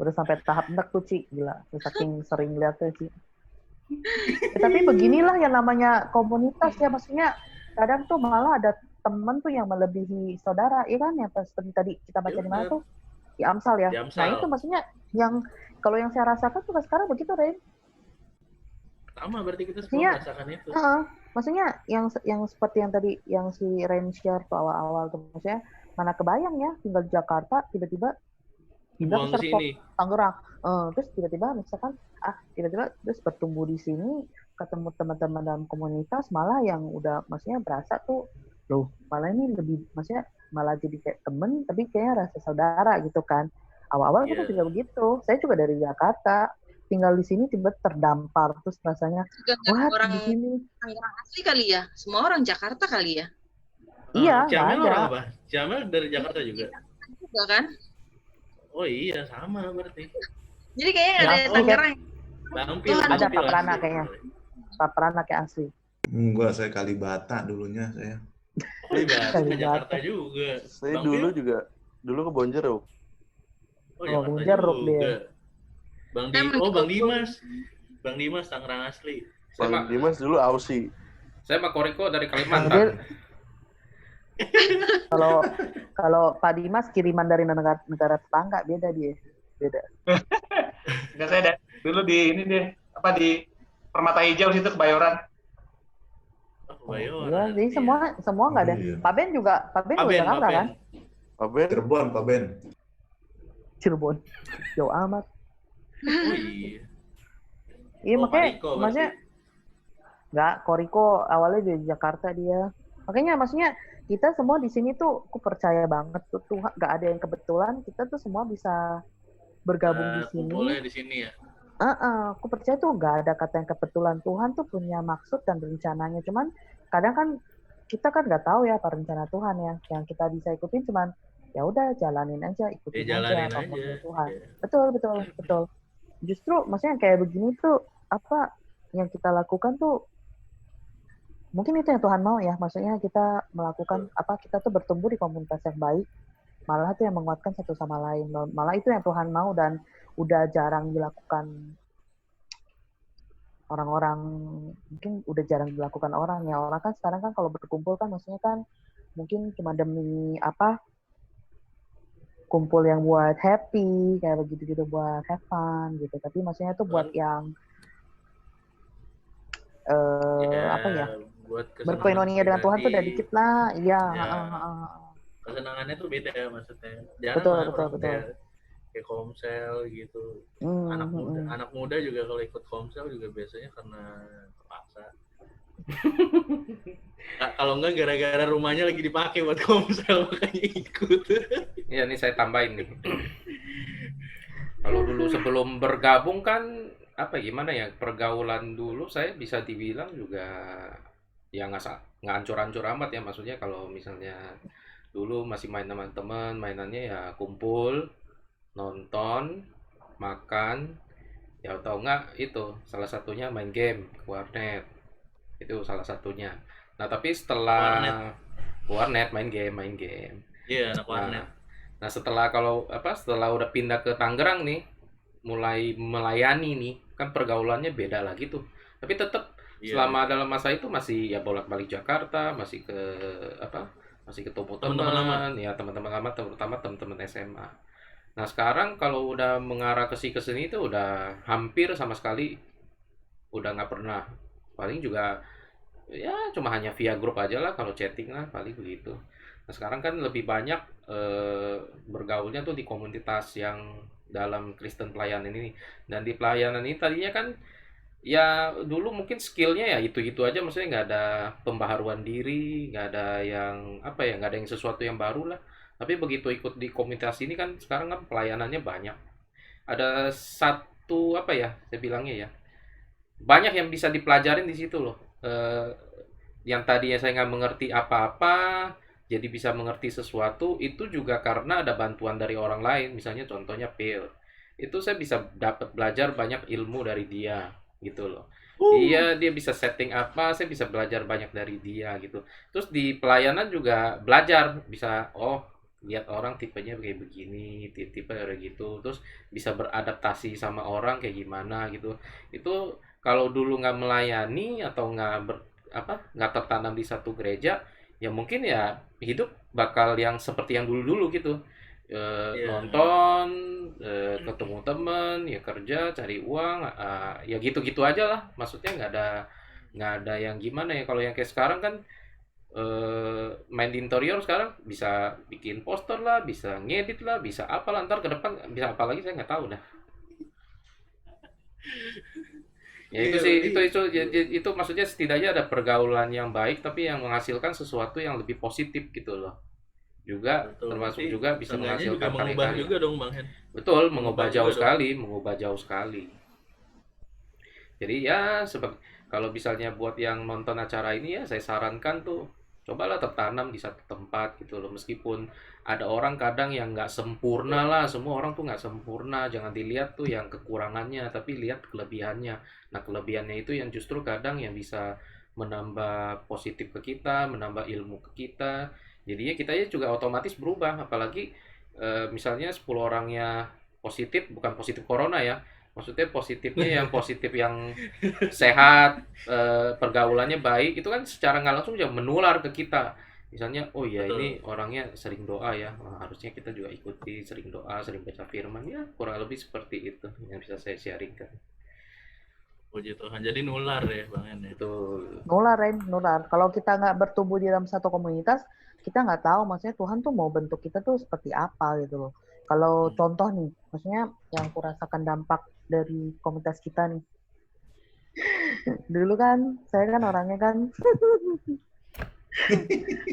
Udah sampai tahap enek tuh Ci, gila. Saking sering lihatnya Ci. Tapi beginilah yang namanya komunitas ya, maksudnya kadang tuh malah ada temen tuh yang melebihi saudara, ya kan? Yang seperti tadi kita baca di mana tuh? Di Amsal ya. Di Amsal. Nah itu maksudnya yang kalau yang saya rasakan juga sekarang begitu, Ren. Sama berarti kita semua merasakan itu. Maksudnya yang seperti yang tadi yang si Ren share tuh awal-awal tuh, maksudnya mana kebayang ya tinggal di Jakarta tiba-tiba pindah ke Serpong, Tangerang, terus tiba-tiba misalkan tiba-tiba terus bertumbuh di sini, ketemu teman-teman dalam komunitas, malah yang udah maksudnya berasa tuh loh malah ini lebih maksudnya malah jadi kayak temen tapi kayaknya rasa saudara gitu kan. Awal-awal kita juga begitu, saya juga dari Jakarta tinggal di sini tiba terdampar terus rasanya wah di sini Tangerang asli kali ya, semua orang Jakarta kali ya. Iya, Ciamel orang apa? Ciamel dari Jakarta juga. Juga kan? Oh iya, sama berarti. Jadi kayaknya ada Tangerang. Ada Paprana kayaknya. Paprana kayak asli. Enggak, saya Kalibata dulunya saya. Kalibata ke Jakarta juga. Saya dulu ke Bonjeruk. Oh, Bonjeruk dia. Bang Dimas. Bang Dimas Tangerang asli. Bang Dimas dulu Aussie. Saya Pak Koriko dari Kalimantan. Kalau Pak Dimas kiriman dari negara tetangga beda dia. Beda. Enggak, saya dulu di ini deh, di Permata Hijau situ Kebayoran. Kebayoran. Iya, jadi semua nggak ada. Iya. Pak Ben juga Jakarta kan? Pak Ben. Cirebon. Jauh amat. Oh iya. Iya maksudnya nggak, Koriko awalnya dari Jakarta dia. Makanya maksudnya kita semua di sini tuh aku percaya banget tuh nggak ada yang kebetulan, kita tuh semua bisa bergabung di sini. Boleh di sini ya. Aku percaya tuh nggak ada kata yang kebetulan. Tuhan tuh punya maksud dan rencananya. Cuman kadang kan kita kan nggak tahu ya apa rencana Tuhan ya. Yang kita bisa ikutin cuman ya udah jalanin aja, ikutin aja apa Tuhan. Yeah. Betul. Justru maksudnya kayak begini tuh apa yang kita lakukan tuh mungkin itu yang Tuhan mau ya. Maksudnya kita melakukan kita tuh bertumbuh di komunitas yang baik. Malah itu yang menguatkan satu sama lain. Malah itu yang Tuhan mau dan udah jarang dilakukan orang-orang, mungkin udah jarang dilakukan orang ya. Orang kan sekarang kan kalau berkumpul kan maksudnya kan mungkin cuma demi kumpul yang buat happy kayak begitu-gitu, buat have fun gitu. Tapi maksudnya itu buat yang buat berkoinonia dengan Tuhan tuh udah dikit lah. Iya. Kesenangannya tuh beda ya maksudnya. Betul. kayak Komsel gitu. Hmm, Anak muda juga kalau ikut Komsel juga biasanya karena terpaksa. Kalau enggak gara-gara rumahnya lagi dipakai buat Komsel makanya ikut. Ya, ini saya tambahin nih. Kalau dulu sebelum bergabung kan gimana ya, pergaulan dulu saya bisa dibilang juga ya nggak ancur-ancur amat ya, maksudnya kalau misalnya dulu masih main sama teman, mainannya ya kumpul, nonton, makan, ya atau enggak itu salah satunya main game ke warnet, itu salah satunya. Nah tapi setelah warnet main game. Iya, anak Nah, warnet. nah setelah udah pindah ke Tangerang nih, mulai melayani nih, kan pergaulannya beda lagi tuh. Tapi tetap selama dalam masa itu masih ya bolak-balik Jakarta, masih ketemu Teman-teman lama. teman, ya teman-teman lama, terutama teman-teman SMA. Nah sekarang kalau udah mengarah ke sini itu udah hampir sama sekali udah nggak pernah. Paling juga ya cuma hanya via grup aja lah, kalau chatting lah paling begitu. Nah sekarang kan lebih banyak bergaulnya tuh di komunitas yang dalam Kristen pelayanan ini. Dan di pelayanan ini tadinya kan ya dulu mungkin skillnya ya itu aja, maksudnya nggak ada pembaharuan diri, nggak ada yang nggak ada yang sesuatu yang baru lah. Tapi begitu ikut di komunitas ini kan sekarang kan pelayanannya banyak, ada satu saya bilangnya ya, banyak yang bisa dipelajarin di situ loh. Yang tadinya saya nggak mengerti apa-apa jadi bisa mengerti sesuatu, itu juga karena ada bantuan dari orang lain. Misalnya contohnya Phil, itu saya bisa dapat belajar banyak ilmu dari dia gitu loh. Dia bisa setting apa, saya bisa belajar banyak dari dia gitu. Terus di pelayanan juga belajar, bisa lihat orang tipenya kayak begini, tipe kayak gitu, terus bisa beradaptasi sama orang kayak gimana gitu. Itu kalau dulu nggak melayani atau nggak tertanam di satu gereja, ya mungkin ya hidup bakal yang seperti yang dulu-dulu gitu. Nonton, ketemu temen, ya kerja, cari uang, ya gitu-gitu aja lah. Maksudnya nggak ada yang gimana ya. Kalau yang kayak sekarang kan main di interior sekarang bisa bikin poster lah, bisa ngedit lah, bisa apa lah, ntar ke depan bisa apa lagi saya nggak tahu dah. Ya itu sih, itu maksudnya setidaknya ada pergaulan yang baik tapi yang menghasilkan sesuatu yang lebih positif gitu loh. Juga termasuk juga bisa menghasilkan mengubah karya-karya. juga dong Bang Hen. Betul, mengubah jauh sekali. Jadi ya kalau misalnya buat yang nonton acara ini ya saya sarankan tuh cobalah tertanam di satu tempat gitu loh, meskipun ada orang kadang yang nggak sempurna lah, semua orang tuh nggak sempurna, jangan dilihat tuh yang kekurangannya tapi lihat kelebihannya. Nah kelebihannya itu yang justru kadang yang bisa menambah positif ke kita, menambah ilmu ke kita, jadinya kita ya juga otomatis berubah. Apalagi misalnya 10 orangnya positif, bukan positif corona ya, maksudnya positifnya yang positif yang sehat, pergaulannya baik, itu kan secara nggak langsung juga menular ke kita. Misalnya oh ya ini orangnya sering doa ya, harusnya kita juga ikuti, sering doa, sering baca firman, ya kurang lebih seperti itu yang bisa saya sharingkan. Puji Tuhan, jadi nular ya Bang Hen. Betul. Nular. Kalau kita nggak bertumbuh di dalam satu komunitas, kita nggak tahu maksudnya Tuhan tuh mau bentuk kita tuh seperti apa gitu loh. Kalau contoh nih, maksudnya yang kurasakan dampak dari komunitas kita nih. Dulu kan, saya kan orangnya kan,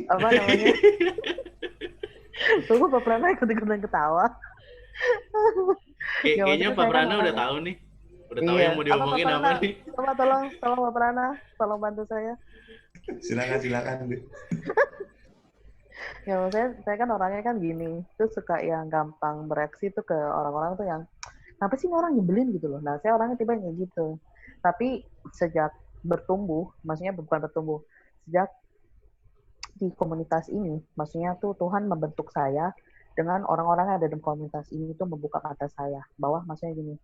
apa namanya? Tunggu Pak Prana ikut-ikutan ketawa. Kayaknya Pak Prana udah tahu nih. Udah tahu yang mau diomongin apa nih. Coba tolong Pak Prana, tolong bantu saya. Silakan. Ya maksudnya saya kan orangnya kan gini, tuh suka yang gampang bereaksi tuh ke orang-orang tuh yang kenapa sih orang nyebelin gitu loh. Nah saya orangnya tiba kayak gitu. Tapi sejak bertumbuh, maksudnya bukan bertumbuh, sejak di komunitas ini, maksudnya tuh Tuhan membentuk saya dengan orang-orang yang ada dalam komunitas ini tuh membuka mata saya bahwa maksudnya gini,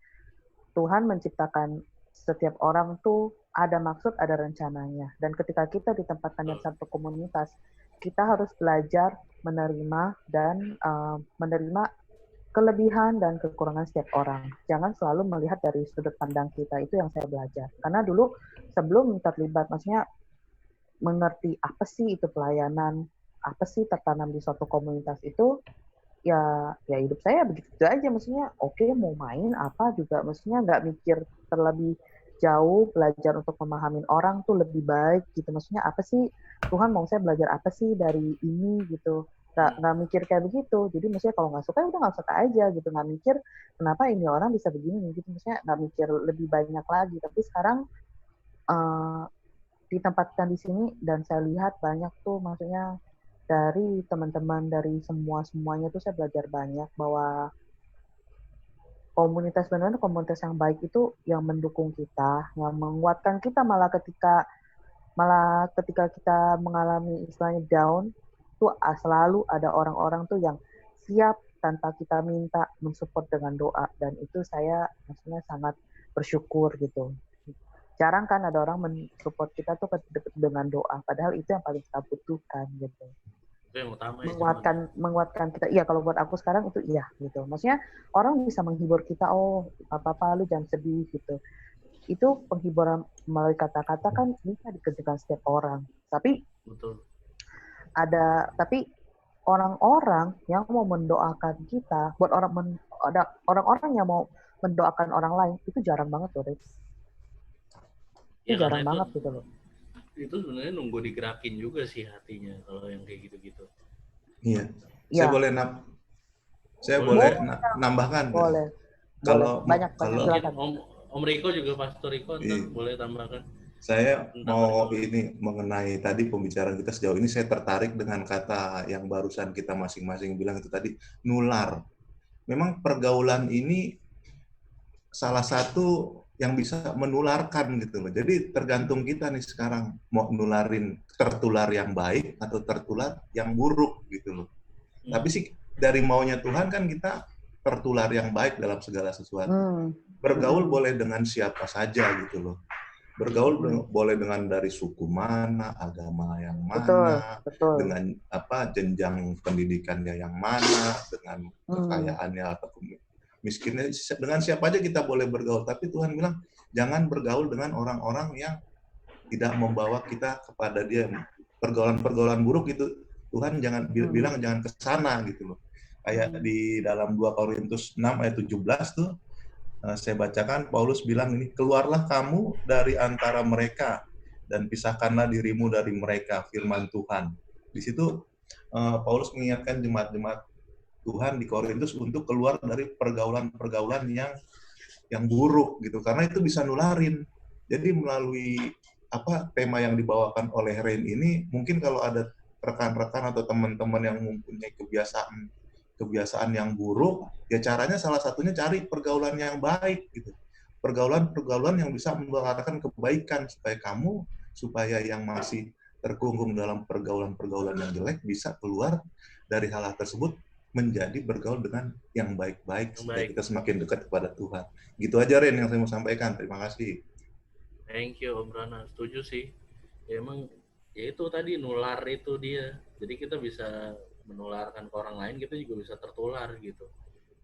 Tuhan menciptakan setiap orang tuh ada maksud, ada rencananya. Dan ketika kita ditempatkan dalam satu komunitas, kita harus belajar menerima dan menerima kelebihan dan kekurangan setiap orang. Jangan selalu melihat dari sudut pandang kita. Itu yang saya belajar. Karena dulu sebelum terlibat, maksudnya mengerti apa sih itu pelayanan, apa sih tertanam di suatu komunitas itu, ya hidup saya begitu aja, maksudnya oke mau main apa juga, maksudnya nggak mikir terlebih jauh, belajar untuk memahamin orang tuh lebih baik gitu, maksudnya apa sih Tuhan mau saya belajar apa sih dari ini gitu, nggak mikir kayak begitu. Jadi maksudnya kalau nggak suka ya udah nggak suka aja gitu, nggak mikir kenapa ini orang bisa begini gitu, maksudnya nggak mikir lebih banyak lagi. Tapi sekarang uh, ditempatkan di sini dan saya lihat banyak tuh, maksudnya dari teman-teman dari semuanya tuh saya belajar banyak bahwa komunitas benar-benar komunitas yang baik itu yang mendukung kita, yang menguatkan kita malah ketika kita mengalami istilahnya down tuh selalu ada orang-orang tuh yang siap tanpa kita minta mensupport dengan doa, dan itu saya maksudnya sangat bersyukur gitu. Jarang kan ada orang mensupport kita tuh dengan doa, padahal itu yang paling kita butuhkan gitu. Itu yang utama ya, menguatkan kita. Iya, kalau buat aku sekarang itu iya gitu. Maksudnya orang bisa menghibur kita, oh apa-apa lu jangan sedih gitu. Itu penghiburan melalui kata-kata kan bisa dikerjakan setiap orang. Tapi betul. Tapi orang-orang yang mau mendoakan kita, buat ada orang-orang yang mau mendoakan orang lain itu jarang banget loh, Rick. Itu Ya, jarang banget gitu loh. Itu sebenarnya nunggu digerakin juga sih hatinya kalau yang kayak gitu-gitu. Iya. Ya. Saya boleh nambahkan. Boleh. Kalau banyak Om Riko juga, Pastor Riko, boleh tambahkan. Saya mau ini mengenai tadi pembicaraan kita sejauh ini, saya tertarik dengan kata yang barusan kita masing-masing bilang itu tadi, nular. Memang pergaulan ini salah satu yang bisa menularkan gitu loh. Jadi tergantung kita nih sekarang mau tertular yang baik atau tertular yang buruk gitu loh. Tapi sih dari maunya Tuhan kan kita tertular yang baik dalam segala sesuatu. Bergaul boleh dengan siapa saja gitu loh. Bergaul boleh dengan dari suku mana, agama yang mana, betul. dengan jenjang pendidikannya yang mana, dengan kekayaannya atau miskinnya, dengan siapa aja kita boleh bergaul. Tapi Tuhan bilang jangan bergaul dengan orang-orang yang tidak membawa kita kepada Dia. Pergaulan buruk itu Tuhan bilang jangan ke sana gitu loh. Kayak di dalam 2 Korintus 6 ayat 17 tuh saya bacakan, Paulus bilang ini, keluarlah kamu dari antara mereka dan pisahkanlah dirimu dari mereka, firman Tuhan. Di situ Paulus mengingatkan jemaat-jemaat Tuhan di Korintus untuk keluar dari pergaulan-pergaulan yang buruk gitu, karena itu bisa nularin. Jadi melalui tema yang dibawakan oleh Rain ini, mungkin kalau ada rekan-rekan atau teman-teman yang mempunyai kebiasaan yang buruk, ya caranya salah satunya cari pergaulan yang baik gitu. Pergaulan yang bisa mengarahkan kebaikan supaya yang masih terkungkung dalam pergaulan-pergaulan yang jelek bisa keluar dari hal tersebut, menjadi bergaul dengan yang baik-baik supaya kita semakin dekat kepada Tuhan. Gitu aja Ren yang saya mau sampaikan. Terima kasih. Thank you Om Rana. Setuju sih. Ya emang ya itu tadi nular itu dia. Jadi kita bisa menularkan ke orang lain, kita juga bisa tertular gitu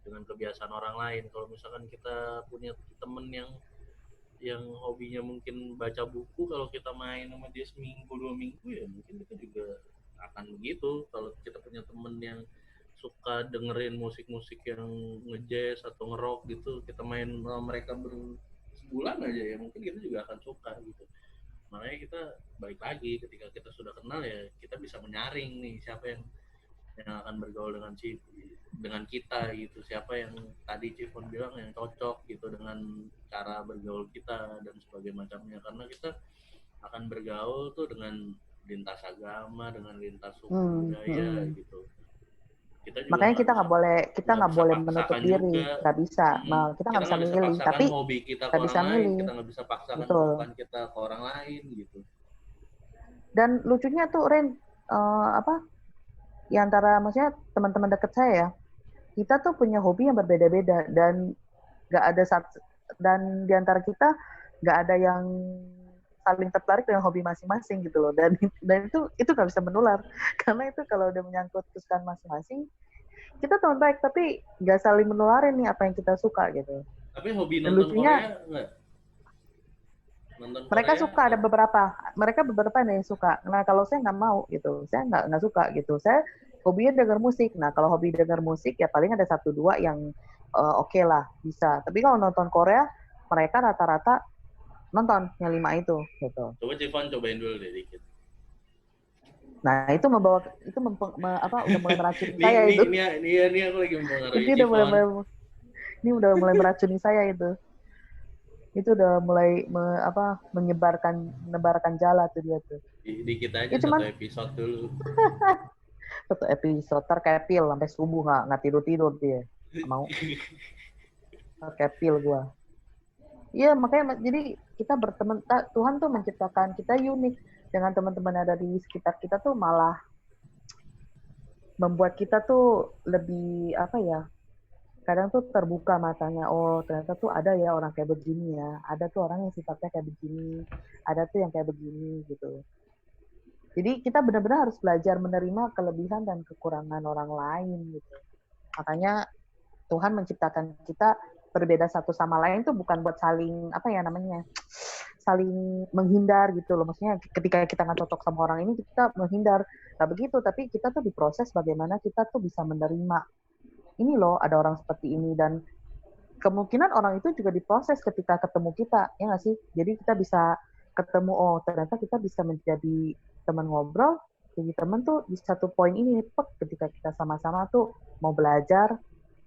dengan kebiasaan orang lain. Kalau misalkan kita punya temen yang hobinya mungkin baca buku, kalau kita main sama dia seminggu 2 minggu ya mungkin kita juga akan begitu. Kalau kita punya temen yang suka dengerin musik-musik yang nge-jazz atau nge-rock gitu, kita main sama mereka sebulan aja ya mungkin kita juga akan suka gitu. Makanya kita balik lagi ketika kita sudah kenal ya kita bisa menyaring nih siapa yang akan bergaul dengan kita gitu, siapa yang tadi Cifon bilang yang cocok gitu dengan cara bergaul kita dan sebagainya macamnya, karena kita akan bergaul tuh dengan lintas agama, dengan lintas suku budaya gitu. Makanya kita nggak boleh menutup diri, nggak bisa. Kita nggak bisa milih, tapi hobi kita nggak bisa milih. Kita nggak bisa paksakan kehidupan kita ke orang lain gitu. Dan lucunya tuh Ren, di antara maksudnya teman-teman dekat saya, kita tuh punya hobi yang berbeda-beda dan nggak ada dan di antara kita nggak ada yang saling tertarik dengan hobi masing-masing gitu loh, dan itu nggak bisa menular karena itu kalau udah menyangkut kesukaan masing-masing, kita teman baik tapi nggak saling menularin nih apa yang kita suka gitu. Tapi hobi nonton Korea nggak? Mereka suka, ada beberapa yang suka. Nah kalau saya nggak mau gitu, saya nggak suka gitu. Saya hobinya dengar musik. Nah, kalau hobi dengar musik ya paling ada 1-2 yang oke lah bisa. Tapi kalau nonton Korea, mereka rata-rata nonton yang 5 itu gitu. Coba Cifon cobain dulu deh dikit. Nah, itu udah mulai meracuni saya itu. Ini aku lagi mempengaruhi Ini Cifon. udah mulai meracuni saya itu. Itu udah mulai menebarkan jala tuh dia tuh. Dikit aja Ya, cuman 1 episode dulu. 1 episode kayak pil sampai subuh nggak tidur dia. Nggak mau. Kayak pil gua. Iya, makanya jadi kita berteman, Tuhan tuh menciptakan kita unik dengan teman-teman yang ada di sekitar kita tuh malah membuat kita tuh lebih kadang tuh terbuka matanya, oh ternyata tuh ada ya orang kayak begini ya, ada tuh orang yang sifatnya kayak begini, ada tuh yang kayak begini gitu. Jadi kita benar-benar harus belajar menerima kelebihan dan kekurangan orang lain gitu. Makanya Tuhan menciptakan kita berbeda satu sama lain tuh bukan buat saling saling menghindar gitu loh. Maksudnya ketika kita nggak cocok sama orang ini kita menghindar, nggak begitu. Tapi kita tuh diproses bagaimana kita tuh bisa menerima ini loh ada orang seperti ini, dan kemungkinan orang itu juga diproses ketika ketemu kita, ya nggak sih? Jadi kita bisa ketemu, oh ternyata kita bisa menjadi teman ngobrol, jadi teman tuh di satu poin ini, ketika kita sama-sama tuh mau belajar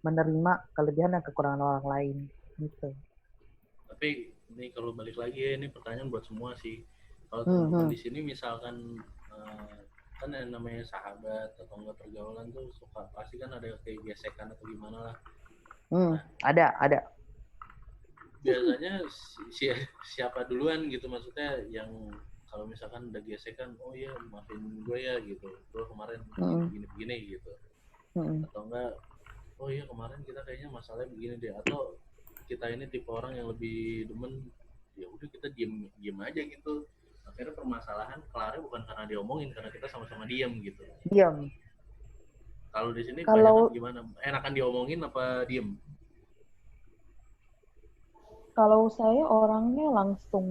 menerima kelebihan dan kekurangan orang lain gitu. Tapi ini kalau balik lagi ya, ini pertanyaan buat semua sih. Kalau teman-teman di sini misalkan kan yang namanya sahabat atau enggak pergaulan tuh suka pasti kan ada kayak gesekan atau gimana lah. Nah, ada. Biasanya siapa duluan gitu, maksudnya yang kalau misalkan udah gesekan, oh iya maafin gue ya gitu, gue kemarin begini gitu. Atau enggak, oh iya kemarin kita kayaknya masalahnya begini deh, atau kita ini tipe orang yang lebih demen ya udah kita diem aja gitu, akhirnya permasalahan kelarnya bukan karena diomongin, karena kita sama-sama diem gitu. Diam. Kalau di sini kebanyakan gimana, enakan diomongin apa diem? Kalau saya orangnya langsung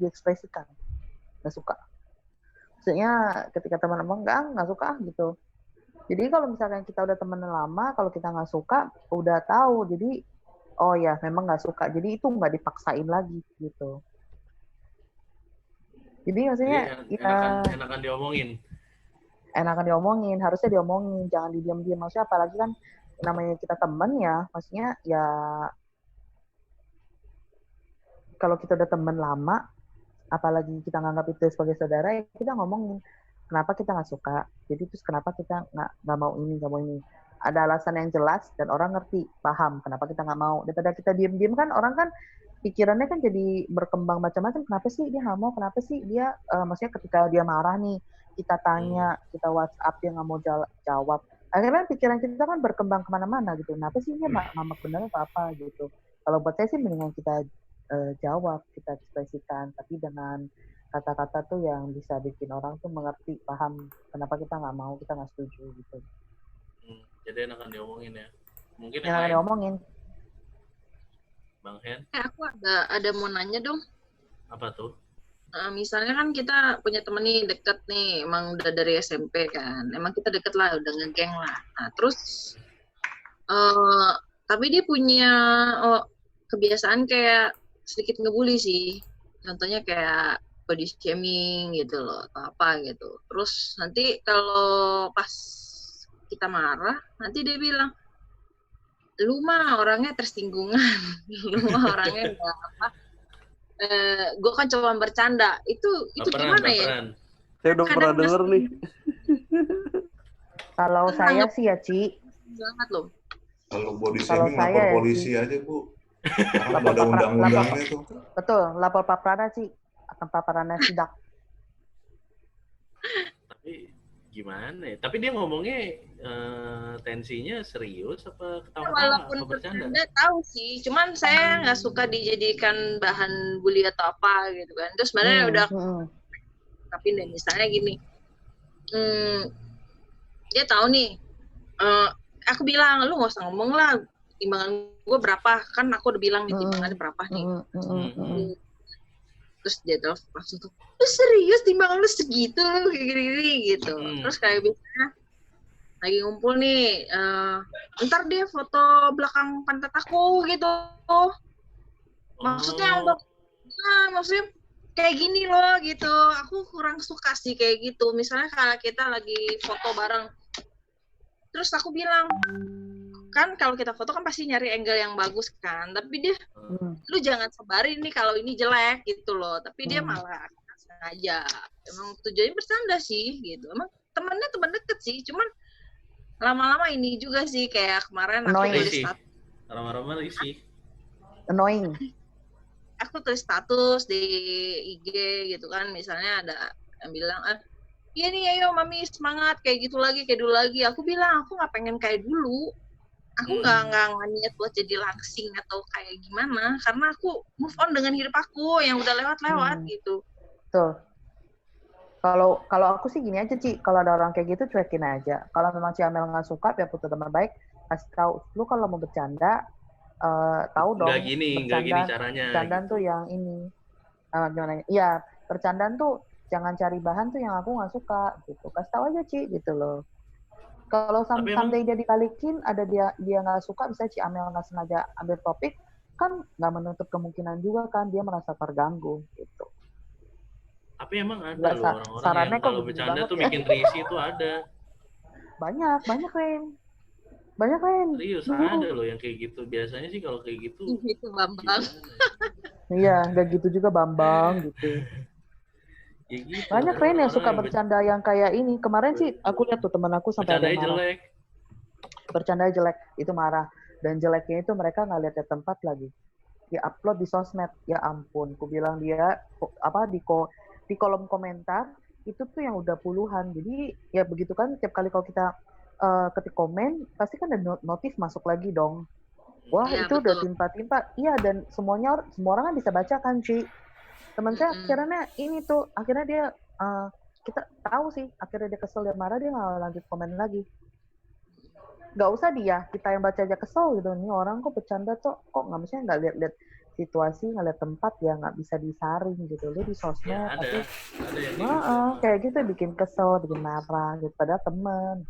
diekspresikan, nggak suka. Maksudnya ketika teman ngomong nggak suka gitu. Jadi kalau misalkan kita udah temenan lama, kalau kita nggak suka, udah tahu. Jadi, oh ya memang nggak suka. Jadi itu nggak dipaksain lagi gitu. Jadi maksudnya enakan diomongin. Enakan diomongin, harusnya diomongin, jangan didiam-diam. Maksudnya apalagi kan namanya kita temen ya, maksudnya ya kalau kita udah temen lama, apalagi kita nganggap itu sebagai saudara, ya kita ngomongin. Kenapa kita nggak suka? Jadi terus kenapa kita nggak mau ini, nggak mau ini? Ada alasan yang jelas dan orang ngerti, paham kenapa kita nggak mau. Daripada kita diem-diem kan orang kan pikirannya kan jadi berkembang macam-macam. Kenapa sih dia nggak mau? Kenapa sih dia? Maksudnya ketika dia marah nih, kita tanya, kita WhatsApp dia nggak mau jawab. Akhirnya pikiran kita kan berkembang kemana-mana gitu. Kenapa sih dia ngambek bener atau apa gitu? Kalau buat saya sih mendingan kita jawab, kita ekspresikan, tapi dengan kata-kata tuh yang bisa bikin orang tuh mengerti, paham kenapa kita nggak mau, kita nggak setuju gitu. Jadi enakan diomongin ya. Mungkin enakan diomongin. Bang Hen? Aku ada mau nanya dong. Apa tuh? Misalnya kan kita punya temen nih deket nih, emang udah dari SMP kan, emang kita deket lah, udah ngegeng lah. Nah terus, tapi dia punya kebiasaan kayak sedikit ngebully sih. Contohnya kayak body shaming gitu loh, atau apa gitu. Terus nanti kalau pas kita marah, nanti dia bilang, lu mah orangnya tersinggungan, lu mah orangnya nggak apa. Gue kan coba bercanda. Itu gimana ya? Saya udah pernah denger nih. Kalau saya sih ya, Ci. Banget loh. Kalau body shaming lapor polisi aja, Bu. Karena ada undang-undangnya tuh. Betul, lapor Pak Prana sih. Akan paparannya sidak. Tapi gimana ya? Tapi dia ngomongnya tensinya serius apa ketawa-tawa walaupun apa bercanda? Tahu sih, cuman saya nggak suka dijadikan bahan bully atau apa gitu kan. Terus sebenarnya udah tapi deh misalnya gini, dia tahu nih, aku bilang lu nggak usah ngomong lah, timbangan gue berapa, kan aku udah bilang nih timbangannya berapa nih. Terus dia telepon langsung tuh, lu serius timbang lu segitu lu kayak gini gitu. Terus kayak biasanya lagi ngumpul nih, ntar deh foto belakang pantat aku gitu. Maksudnya maksudnya kayak gini loh gitu. Aku kurang suka sih kayak gitu. Misalnya kalau kita lagi foto bareng, terus aku bilang, kan kalau kita foto kan pasti nyari angle yang bagus kan, tapi dia lu jangan sebarin nih kalau ini jelek gitu loh, tapi dia malah sengaja, emang tujuannya bercanda sih gitu, emang temennya teman deket sih, cuman lama-lama ini juga sih kayak kemarin aku tulis status, lama-lama isi annoying, aku tulis status di IG gitu kan, misalnya ada yang bilang iya nih ayo mami semangat kayak gitu lagi kayak dulu lagi, aku bilang aku nggak pengen kayak dulu. Aku nggak niat buat jadi langsing atau kayak gimana, karena aku move on dengan hidup aku yang udah lewat-lewat gitu. Tuh. Kalau aku sih gini aja Ci, kalau ada orang kayak gitu cuekin aja. Kalau memang Ci Amel nggak suka, biar putus teman baik, kasih tahu. Lu kalau mau bercanda, tahu dong. Nggak gini caranya. Bercandaan gitu. Tuh yang ini, gimana? Iya, bercandaan tuh jangan cari bahan tuh yang aku nggak suka gitu. Kasih tahu aja Ci, gitu loh. Kalau someday dia dibalikin, ada dia nggak suka, bisa Ci Amel nggak sengaja ambil topik, kan nggak menutup kemungkinan juga kan dia merasa terganggu gitu. Tapi emang ada loh orang-orang yang kalau bercanda tuh bikin risih itu ada. Banyak Ren. Serius ada loh yang kayak gitu. Biasanya sih kalau kayak gitu. Itu Bambang. Iya, nggak gitu juga Bambang gitu. Ya gitu, banyak Ren yang suka bercanda yang kayak ini. Kemarin sih aku lihat tuh teman aku sampai ada yang marah. Bercanda jelek, itu marah. Dan jeleknya itu mereka nggak lihat tempat lagi. Dia upload di sosmed, ya ampun. Ku bilang dia di kolom komentar itu tuh yang udah puluhan. Jadi ya begitu kan tiap kali kalau kita ketik komen pasti kan ada notif masuk lagi dong. Wah ya, itu betul. Udah timpa-timpa. Iya dan semua orang kan bisa baca kan Ci. Teman saya akhirnya ini tuh akhirnya dia kita tahu sih akhirnya dia kesel dia marah dia nggak lanjut komen lagi. Nggak usah dia kita yang baca aja kesel gitu nih orang kok bercanda tuh kok nggak misalnya nggak lihat situasi ngeliat tempat ya nggak bisa disaring gitu lu di sosmed ya, ada yang kayak gitu bikin kesel bikin marah gitu padahal temen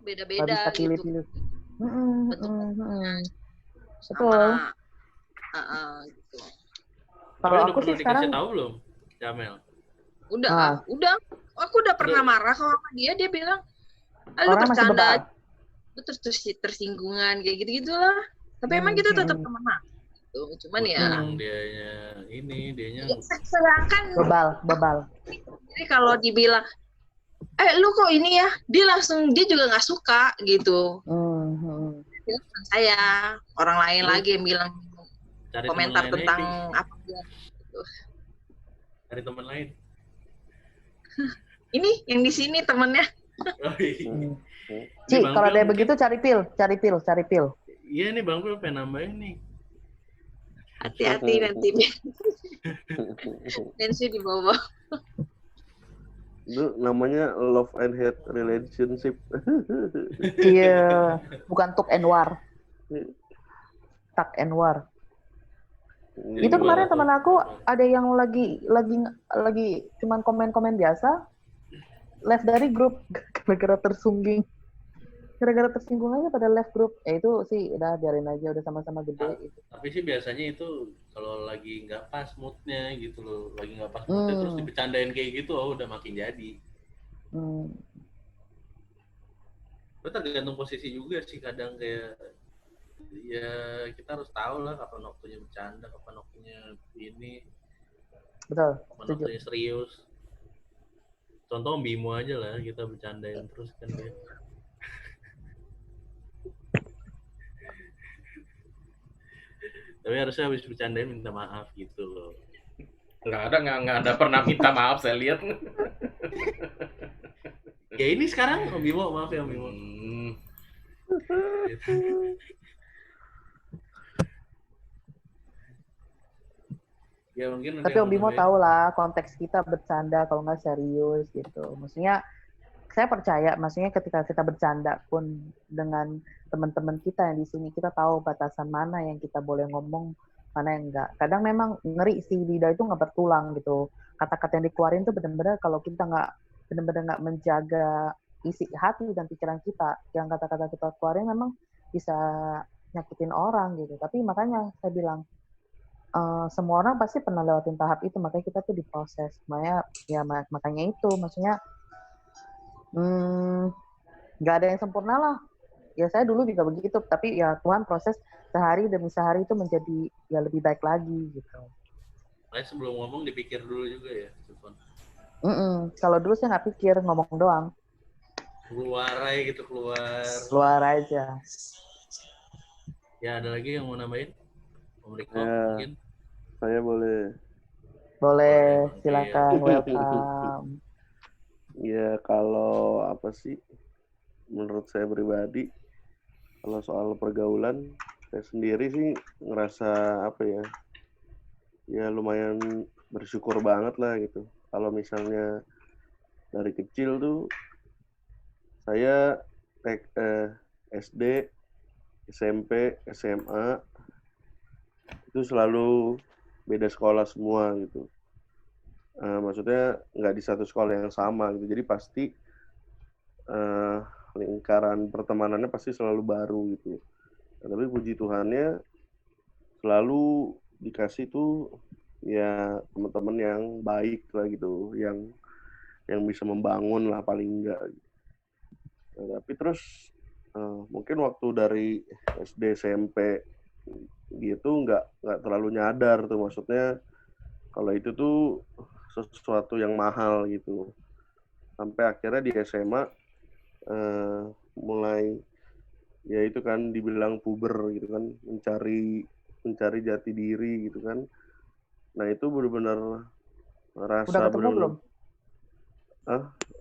beda-beda nggak bisa pilih-pilih gitu. Betul gitu. Kalau aku sih sekarang tahu belum Jamel udah aku udah pernah marah sama dia bilang lu bercanda lu tersinggungan kayak gitu-gitulah tapi emang kita tetap temenan gitu. Cuman ya dianya sedangkan bebal jadi kalau dibilang lu kok ini ya dia juga nggak suka gitu saya orang lain lagi yang bilang komentar tentang apa gitu. Cari teman lain ini yang di sini temennya Ci, kalau ada begitu cari pil. Iya nih Bang Pil pengen nambahin nih. Hati-hati nanti. Tensi di bawah. Itu namanya love and hate relationship. Iya, bukan tuk and war. Tak and war. Itu kemarin teman aku ada yang lagi cuman komen-komen biasa. Left dari grup gara-gara tersinggung aja pada left grup. Itu sih udah biarin aja udah sama-sama gede gitu. Tapi sih biasanya itu kalau lagi nggak pas moodnya gitu loh, lagi nggak pas moodnya terus dibecandain kayak gitu, udah makin jadi. Itu tergantung posisi juga sih kadang kayak ya kita harus tahu lah kapan waktunya bercanda, kapan waktunya ini. Betul. Kapan waktunya serius. Contoh Bimo aja lah kita bercandain terus kan dia. Tapi harusnya habis bercandain minta maaf gitu loh. Nggak ada pernah minta maaf saya lihat. Ya ini sekarang Om Bimo, maaf ya Om Bimo. Ya, mungkin tapi Om Bimo tahu lah konteks kita bercanda kalau nggak serius gitu. Maksudnya saya percaya, maksudnya ketika kita bercanda pun dengan teman-teman kita yang di sini kita tahu batasan mana yang kita boleh ngomong mana yang enggak. Kadang memang ngeri sih, lidah itu nggak bertulang gitu. Kata-kata yang dikeluarin tuh benar-benar kalau kita nggak benar-benar nggak menjaga isi hati dan pikiran kita, yang kata-kata kita keluarin memang bisa nyakitin orang gitu. Tapi makanya saya bilang semua orang pasti pernah lewatin tahap itu, makanya kita tuh diproses. Makanya itu, maksudnya nggak ada yang sempurna lah. Ya saya dulu juga begitu, tapi ya Tuhan proses sehari demi sehari itu menjadi ya lebih baik lagi gitu. Saya sebelum ngomong dipikir dulu juga ya, Stefan. Kalau dulu saya nggak pikir, ngomong doang. Keluar aja gitu, Keluar aja. Ya ada lagi yang mau nambahin? Om Riko Ya, mungkin? saya boleh. Boleh, Oke. silakan, welcome. Ya kalau apa sih, menurut saya pribadi, kalau soal pergaulan, saya sendiri sih ngerasa apa ya lumayan bersyukur banget lah gitu. Kalau misalnya dari kecil tuh saya SD, SMP, SMA itu selalu beda sekolah semua gitu. Maksudnya nggak di satu sekolah yang sama gitu. Jadi pasti lingkaran pertemanannya pasti selalu baru gitu. Nah, tapi puji Tuhannya selalu dikasih tuh ya teman-teman yang baik lah gitu, yang bisa membangun lah paling enggak. Nah, tapi terus mungkin waktu dari SD SMP gitu nggak terlalu nyadar tuh, maksudnya kalau itu tuh sesuatu yang mahal gitu. Sampai akhirnya di SMA mulai ya itu kan dibilang puber gitu kan, mencari jati diri gitu kan. Nah itu benar-benar rasa Udah ketemu belum?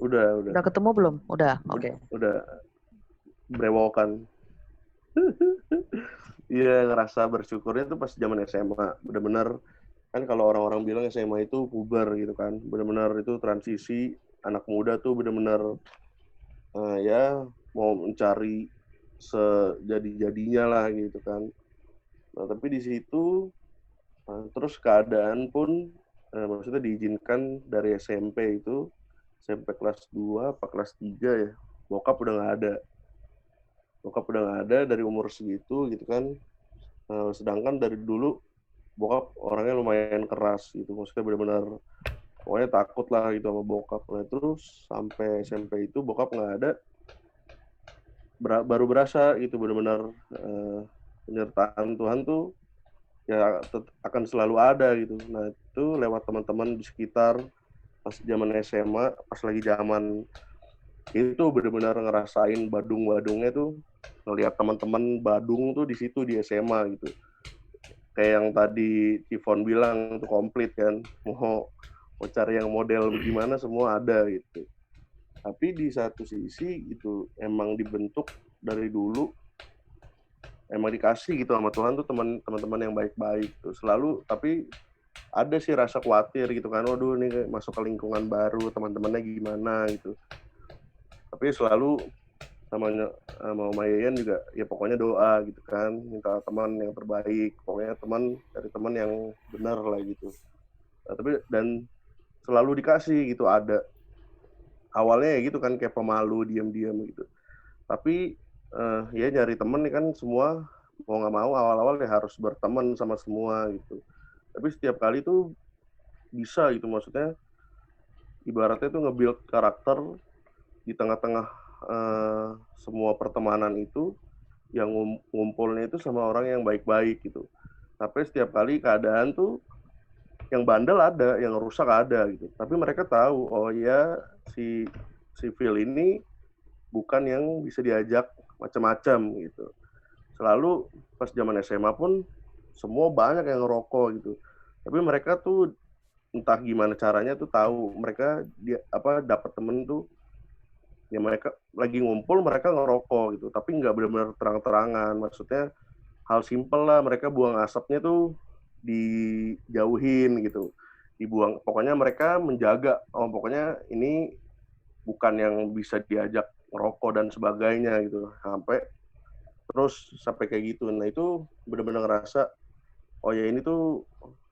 Udah ketemu belum? Udah, oke. Udah brewokan. Iya, ngerasa bersyukurnya tuh pas zaman SMA. Benar-benar kan kalau orang-orang bilang SMA itu puber gitu kan. Benar-benar itu transisi, anak muda tuh benar-benar ya mau mencari sejadi-jadinya lah gitu kan. Nah, tapi di situ terus keadaan pun maksudnya diizinkan dari SMP itu, SMP kelas 2 apa kelas 3 ya, bokap udah nggak ada dari umur segitu gitu kan. Sedangkan dari dulu bokap orangnya lumayan keras gitu, maksudnya benar-benar pokoknya takut lah gitu sama bokap. Nah terus sampai SMP itu bokap nggak ada, baru berasa gitu benar-benar penyertaan Tuhan tuh ya akan selalu ada gitu. Nah itu lewat teman-teman di sekitar pas zaman SMA, pas lagi zaman itu benar-benar ngerasain badung-badungnya tuh, ngelihat teman-teman badung tuh di situ di SMA gitu. Kayak yang tadi Cifon bilang tuh komplit kan, mau cari yang model bagaimana semua ada gitu. Tapi di satu sisi itu emang dibentuk dari dulu, emang dikasih gitu sama Tuhan tuh teman-teman yang baik-baik tuh selalu. Tapi ada sih rasa khawatir gitu kan, waduh nih masuk ke lingkungan baru, teman-temannya gimana gitu. Tapi selalu sama Mayayan juga ya pokoknya doa gitu kan, minta teman yang terbaik, pokoknya dari teman yang benar lah gitu. Nah, tapi dan selalu dikasih gitu, ada awalnya ya gitu kan kayak pemalu, diam-diam gitu. Tapi ya nyari temen nih kan semua mau nggak mau awal-awal ya harus berteman sama semua gitu. Tapi setiap kali tuh bisa gitu, maksudnya ibaratnya tuh nge-build karakter di tengah-tengah semua pertemanan itu, yang ngumpulnya itu sama orang yang baik-baik gitu. Tapi setiap kali keadaan tuh yang bandel ada, yang rusak ada gitu. Tapi mereka tahu, oh ya si Phil ini bukan yang bisa diajak macam-macam gitu. Selalu pas zaman SMA pun semua banyak yang ngerokok gitu. Tapi mereka tuh entah gimana caranya tuh tahu, mereka dapat temen tuh ya mereka lagi ngumpul mereka ngerokok gitu, tapi nggak benar-benar terang-terangan. Maksudnya hal simpel lah, mereka buang asapnya tuh dijauhin gitu, dibuang. Pokoknya mereka menjaga, pokoknya ini bukan yang bisa diajak ngerokok dan sebagainya gitu, sampai kayak gitu. Nah itu benar-benar ngerasa oh ya ini tuh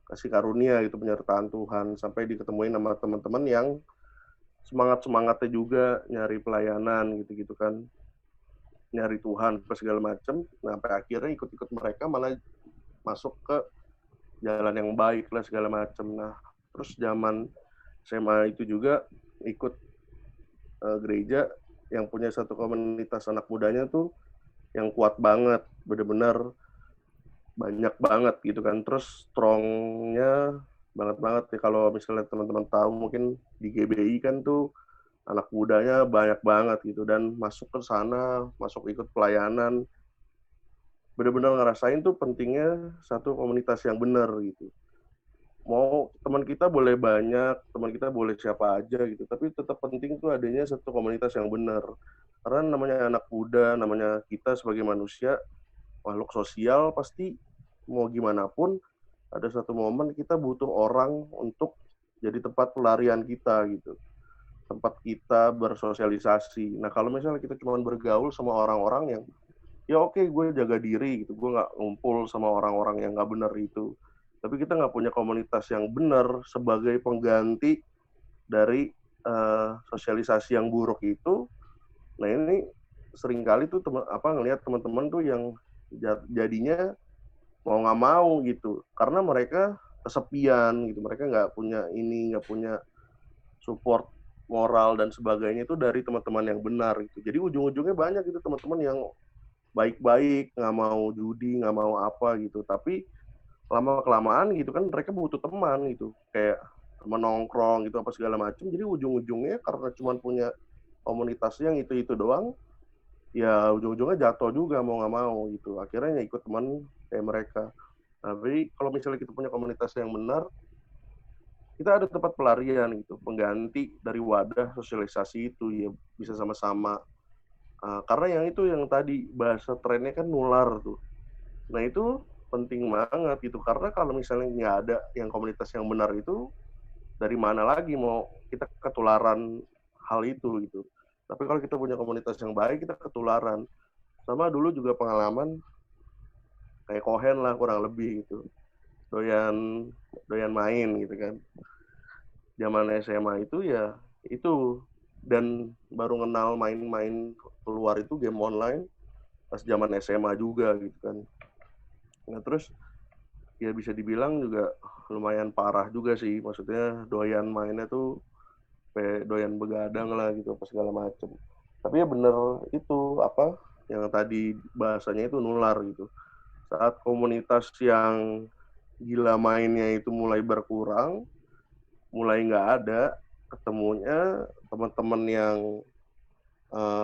kasih karunia gitu, penyertaan Tuhan, sampai diketemuin sama teman-teman yang semangatnya juga nyari pelayanan gitu-gitu kan, nyari Tuhan apa segala macam. Nah, sampai akhirnya ikut-ikut mereka malah masuk ke jalan yang baik lah segala macam. Nah, terus zaman SMA itu juga ikut gereja yang punya satu komunitas anak mudanya tuh yang kuat banget, bener-bener banyak banget gitu kan. Terus strongnya banget ya, kalau misalnya teman-teman tahu mungkin di GBI kan tuh anak mudanya banyak banget gitu, dan masuk ke sana, masuk ikut pelayanan, benar-benar ngerasain tuh pentingnya satu komunitas yang benar gitu. Mau teman kita boleh banyak, teman kita boleh siapa aja gitu, tapi tetap penting tuh adanya satu komunitas yang benar. Karena namanya anak muda, namanya kita sebagai manusia, makhluk sosial, pasti mau gimana pun ada satu momen kita butuh orang untuk jadi tempat pelarian kita gitu, tempat kita bersosialisasi. Nah, kalau misalnya kita cuma bergaul sama orang-orang yang ya oke, gue jaga diri gitu, gue nggak ngumpul sama orang-orang yang nggak benar itu, tapi kita nggak punya komunitas yang benar sebagai pengganti dari sosialisasi yang buruk itu. Nah, ini seringkali tuh ngelihat teman-teman tuh yang jadinya mau nggak mau gitu, karena mereka kesepian gitu, mereka nggak punya support moral dan sebagainya itu dari teman-teman yang benar gitu. Jadi ujung-ujungnya banyak gitu teman-teman yang baik-baik, nggak mau judi, nggak mau apa gitu, tapi lama-kelamaan gitu kan mereka butuh teman gitu, kayak teman nongkrong gitu apa segala macam. Jadi ujung-ujungnya karena cuma punya komunitas yang itu doang, ya ujung-ujungnya jatuh juga mau nggak mau gitu. Akhirnya ya ikut teman kayak mereka. Tapi kalau misalnya kita punya komunitas yang benar, kita ada tempat pelarian gitu, pengganti dari wadah sosialisasi itu, ya bisa sama-sama. Karena yang tadi bahasa trennya kan nular tuh. Nah itu penting banget gitu, karena kalau misalnya nggak ada yang komunitas yang benar itu, dari mana lagi mau kita ketularan hal itu gitu. Tapi kalau kita punya komunitas yang baik, kita ketularan. Sama dulu juga pengalaman kayak Cohen lah kurang lebih gitu, doyan main gitu kan. Zaman SMA itu ya itu, dan baru kenal main keluar itu game online pas zaman SMA juga gitu kan. Nah terus ya bisa dibilang juga lumayan parah juga sih, maksudnya doyan mainnya tuh doyan begadang lah gitu apa segala macem. Tapi ya bener itu apa yang tadi bahasanya itu nular gitu. Saat komunitas yang gila mainnya itu mulai berkurang, mulai nggak ada, ketemunya teman-teman yang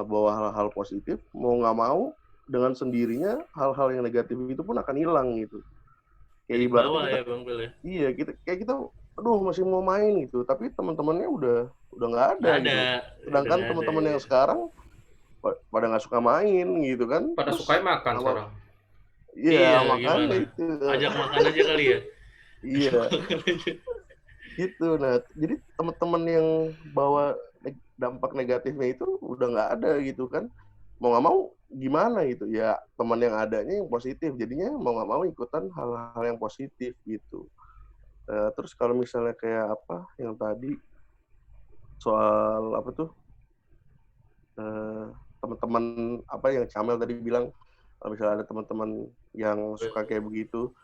bawa hal-hal positif, mau nggak mau dengan sendirinya hal-hal yang negatif itu pun akan hilang gitu. Kayak ibaratnya kita, ya Bang Bil ya. Iya, kita aduh masih mau main gitu, tapi teman-temannya udah nggak ada gitu. Sedangkan teman-teman yang sekarang pada nggak suka main gitu kan. Pada suka makan sekarang. Iya, makanya itu. Ajak makan aja kali ya. Iya. Gitu. Nah, jadi teman-teman yang bawa dampak negatifnya itu udah nggak ada gitu kan. Mau nggak mau gimana gitu ya, teman yang adanya yang positif, jadinya mau nggak mau ikutan hal-hal yang positif gitu. Terus kalau misalnya kayak apa yang tadi soal apa tuh teman-teman apa yang Camel tadi bilang, kalau misalnya ada teman-teman yang suka kayak begitu,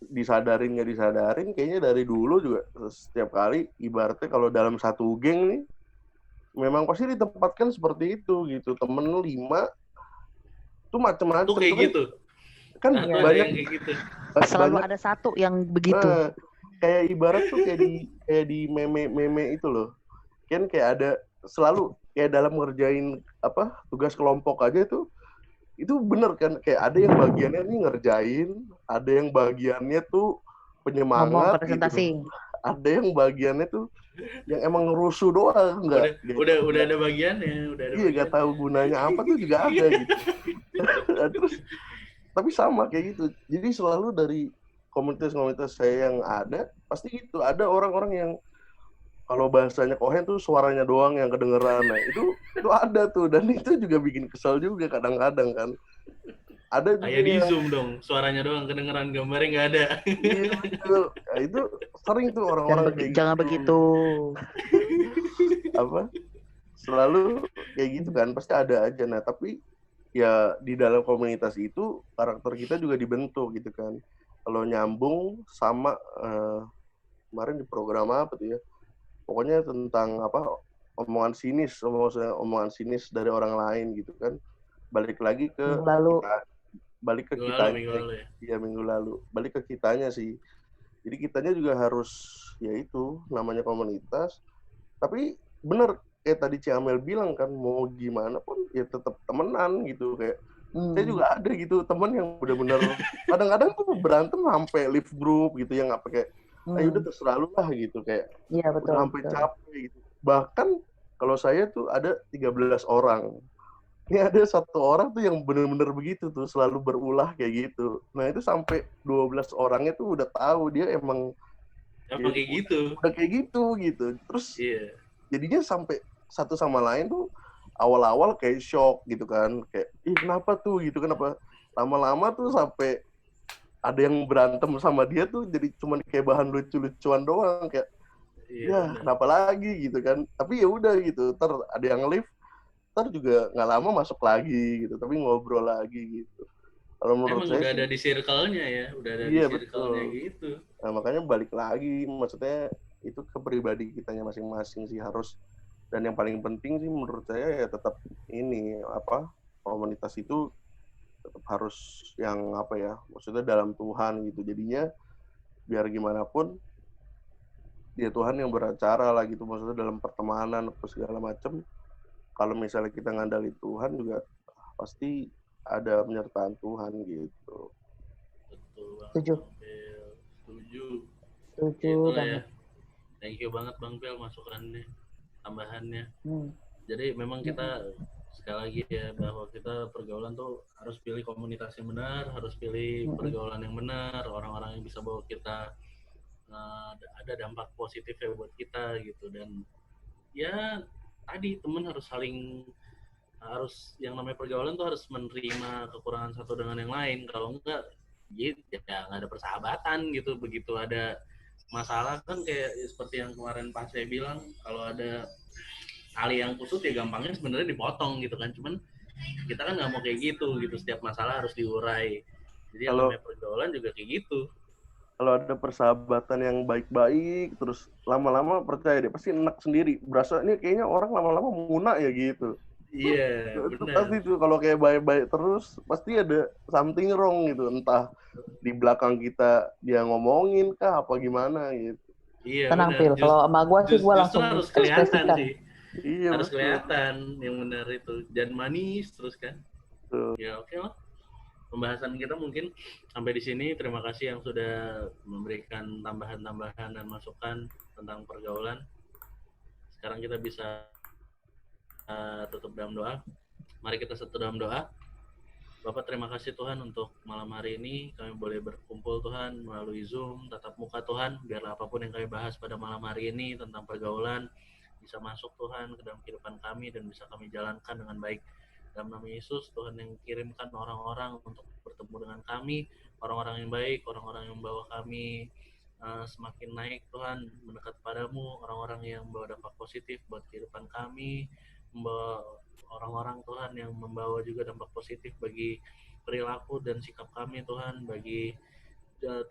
disadarin nggak disadarin, kayaknya dari dulu juga setiap kali ibaratnya kalau dalam satu geng nih memang pasti ditempatkan seperti itu gitu. Temen 5 tuh macam-macam tuh kayak gitu kan, banyak kayak gitu. Selalu ada satu yang begitu. Kayak ibarat tuh kayak di meme itu loh, kan kayak ada selalu kayak dalam ngerjain apa tugas kelompok aja tuh, itu bener kan, kayak ada yang bagiannya nih ngerjain, ada yang bagiannya tuh penyemangat, ngomong presentasi gitu. Ada yang bagiannya tuh yang emang ngerusuh doang, enggak. Udah ada bagiannya, Iya, nggak tahu gunanya apa tuh juga ada gitu. Terus tapi sama kayak gitu. Jadi selalu dari komunitas-komunitas saya yang ada, pasti gitu. Ada orang-orang yang kalau bahasanya Cohen tuh suaranya doang yang kedengeran. Nah, itu ada tuh, dan itu juga bikin kesel juga kadang-kadang kan. ada juga Kayak di yang Zoom dong, suaranya doang kedengeran, gambarnya nggak ada. iya betul. Nah, itu sering tuh orang-orang kayak Jangan gitu. begitu. Apa selalu kayak gitu kan, pasti ada aja. Nah tapi ya di dalam komunitas itu karakter kita juga dibentuk gitu kan. Kalau nyambung sama kemarin di program apa tuh ya, pokoknya tentang apa, omongan sinis dari orang lain gitu kan, balik lagi ke Minggu lalu. kita, balik ke Minggu lalu ya. Iya minggu lalu, balik ke kitanya sih. Jadi kitanya juga harus, ya itu namanya komunitas. Tapi bener kayak tadi Ciamel bilang kan, mau gimana pun ya tetap temenan gitu. Kayak saya juga ada gitu teman yang benar-benar kadang-kadang tuh berantem sampai leave group gitu, yang nggak pakai ayo udah terserah lu lah gitu, kayak Iya betul. udah sampai betul. capek gitu. Bahkan kalau saya tuh ada 13 orang. Ini ada satu orang tuh yang benar-benar begitu tuh, selalu berulah kayak gitu. Nah itu sampai 12 orangnya tuh udah tahu dia emang Emang kayak gitu. udah kayak gitu. Terus Iya. jadinya sampai satu sama lain tuh awal-awal kayak shock gitu kan, kayak ih kenapa tuh gitu, kenapa lama-lama tuh sampai ada yang berantem sama dia tuh jadi cuman kayak bahan lucu-lucuan doang, kayak Iya, ya benar. kenapa lagi gitu kan. Tapi ya udah gitu, ntar ada yang leave, ntar juga nggak lama masuk lagi gitu, tapi ngobrol lagi gitu. Kalau menurut Emang saya udah sih, ada di circle-nya ya, udah ada iya, di circle-nya betul. gitu. Nah makanya balik lagi, maksudnya itu ke pribadi kitanya masing-masing sih harus. Dan yang paling penting sih menurut saya ya tetap ini apa, komunitas itu tetap harus yang apa ya, maksudnya dalam Tuhan gitu. Jadinya biar gimana pun ya Tuhan yang beracara lah gitu, maksudnya dalam pertemanan atau segala macam. Kalau misalnya kita ngandalin Tuhan juga pasti ada penyertaan Tuhan gitu. Betul banget. Setuju. Bang Pel. Setuju. Setuju Itulah ya. banget. Thank you banget Bang Pel masukannya, tambahannya. Hmm. Jadi memang kita sekali lagi ya, bahwa kita pergaulan tuh harus pilih komunitas yang benar, harus pilih pergaulan yang benar, orang-orang yang bisa bawa kita ada dampak positif ya buat kita gitu. Dan ya tadi temen harus yang namanya pergaulan tuh harus menerima kekurangan satu dengan yang lain. Kalau enggak gitu ya nggak ada persahabatan gitu. Begitu ada masalah kan kayak seperti yang kemarin Pak saya bilang, kalau ada tali yang kusut ya gampangnya sebenarnya dipotong gitu kan. Cuman kita kan nggak mau kayak gitu. Setiap masalah harus diurai. Jadi yang namanya pergaulan juga kayak gitu. Kalau ada persahabatan yang baik-baik, terus lama-lama percaya deh pasti enak sendiri. Berasa ini kayaknya orang lama-lama muna ya gitu. Iya, Itu benar. pasti tuh kalau kayak baik-baik terus pasti ada something wrong gitu. Entah di belakang kita dia ngomongin kah apa gimana gitu. Iya, Tenang benar. Phil, kalau sama gue sih gue langsung harus kelihatan ekspresikan. sih. Iya, Harus betul. kelihatan yang benar itu. Dan manis terus kan. Betul. Ya oke lah. Pembahasan kita mungkin sampai di sini. Terima kasih yang sudah memberikan tambahan-tambahan dan masukan tentang pergaulan. Sekarang kita bisa tutup dalam doa. Mari kita satu dalam doa. Bapak, terima kasih Tuhan untuk malam hari ini kami boleh berkumpul Tuhan melalui Zoom, tatap muka Tuhan. Biarlah apapun yang kami bahas pada malam hari ini tentang pergaulan bisa masuk Tuhan ke dalam kehidupan kami dan bisa kami jalankan dengan baik. Dalam nama Yesus, Tuhan yang kirimkan orang-orang untuk bertemu dengan kami, orang-orang yang baik, orang-orang yang membawa kami semakin naik Tuhan, mendekat padamu, orang-orang yang membawa dampak positif buat kehidupan kami, membawa orang-orang Tuhan yang membawa juga dampak positif bagi perilaku dan sikap kami Tuhan, bagi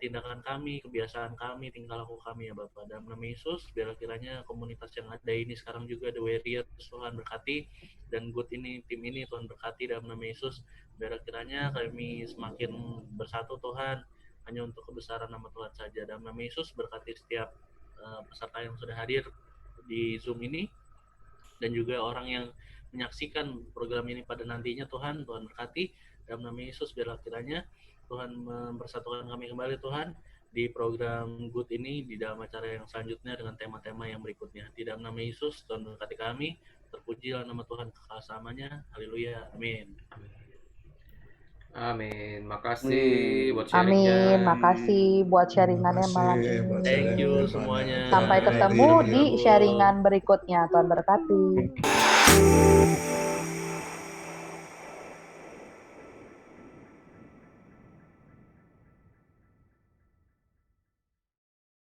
tindakan kami, kebiasaan kami, tingkah laku kami ya Bapak. Dalam nama Yesus, biarlah kiranya komunitas yang ada ini sekarang juga The Warriors Tuhan berkati, dan Good ini, tim ini Tuhan berkati dalam nama Yesus. Biarlah kiranya kami semakin bersatu Tuhan, hanya untuk kebesaran nama Tuhan saja. Dalam nama Yesus berkati setiap peserta yang sudah hadir di Zoom ini, dan juga orang yang menyaksikan program ini pada nantinya Tuhan berkati. Dalam nama Yesus biarlah kiranya Tuhan mempersatukan kami kembali Tuhan di program Good ini, di dalam acara yang selanjutnya dengan tema-tema yang berikutnya. Di dalam nama Yesus Tuhan berkati kami, terpujilah nama Tuhan kekal selamanya. Haleluya, amin. Amin. Makasih buat sharingnya. Amin, makasih buat sharingannya malam ini. Thank you semuanya. Sampai ketemu di sharingan berikutnya. Tuhan berkati.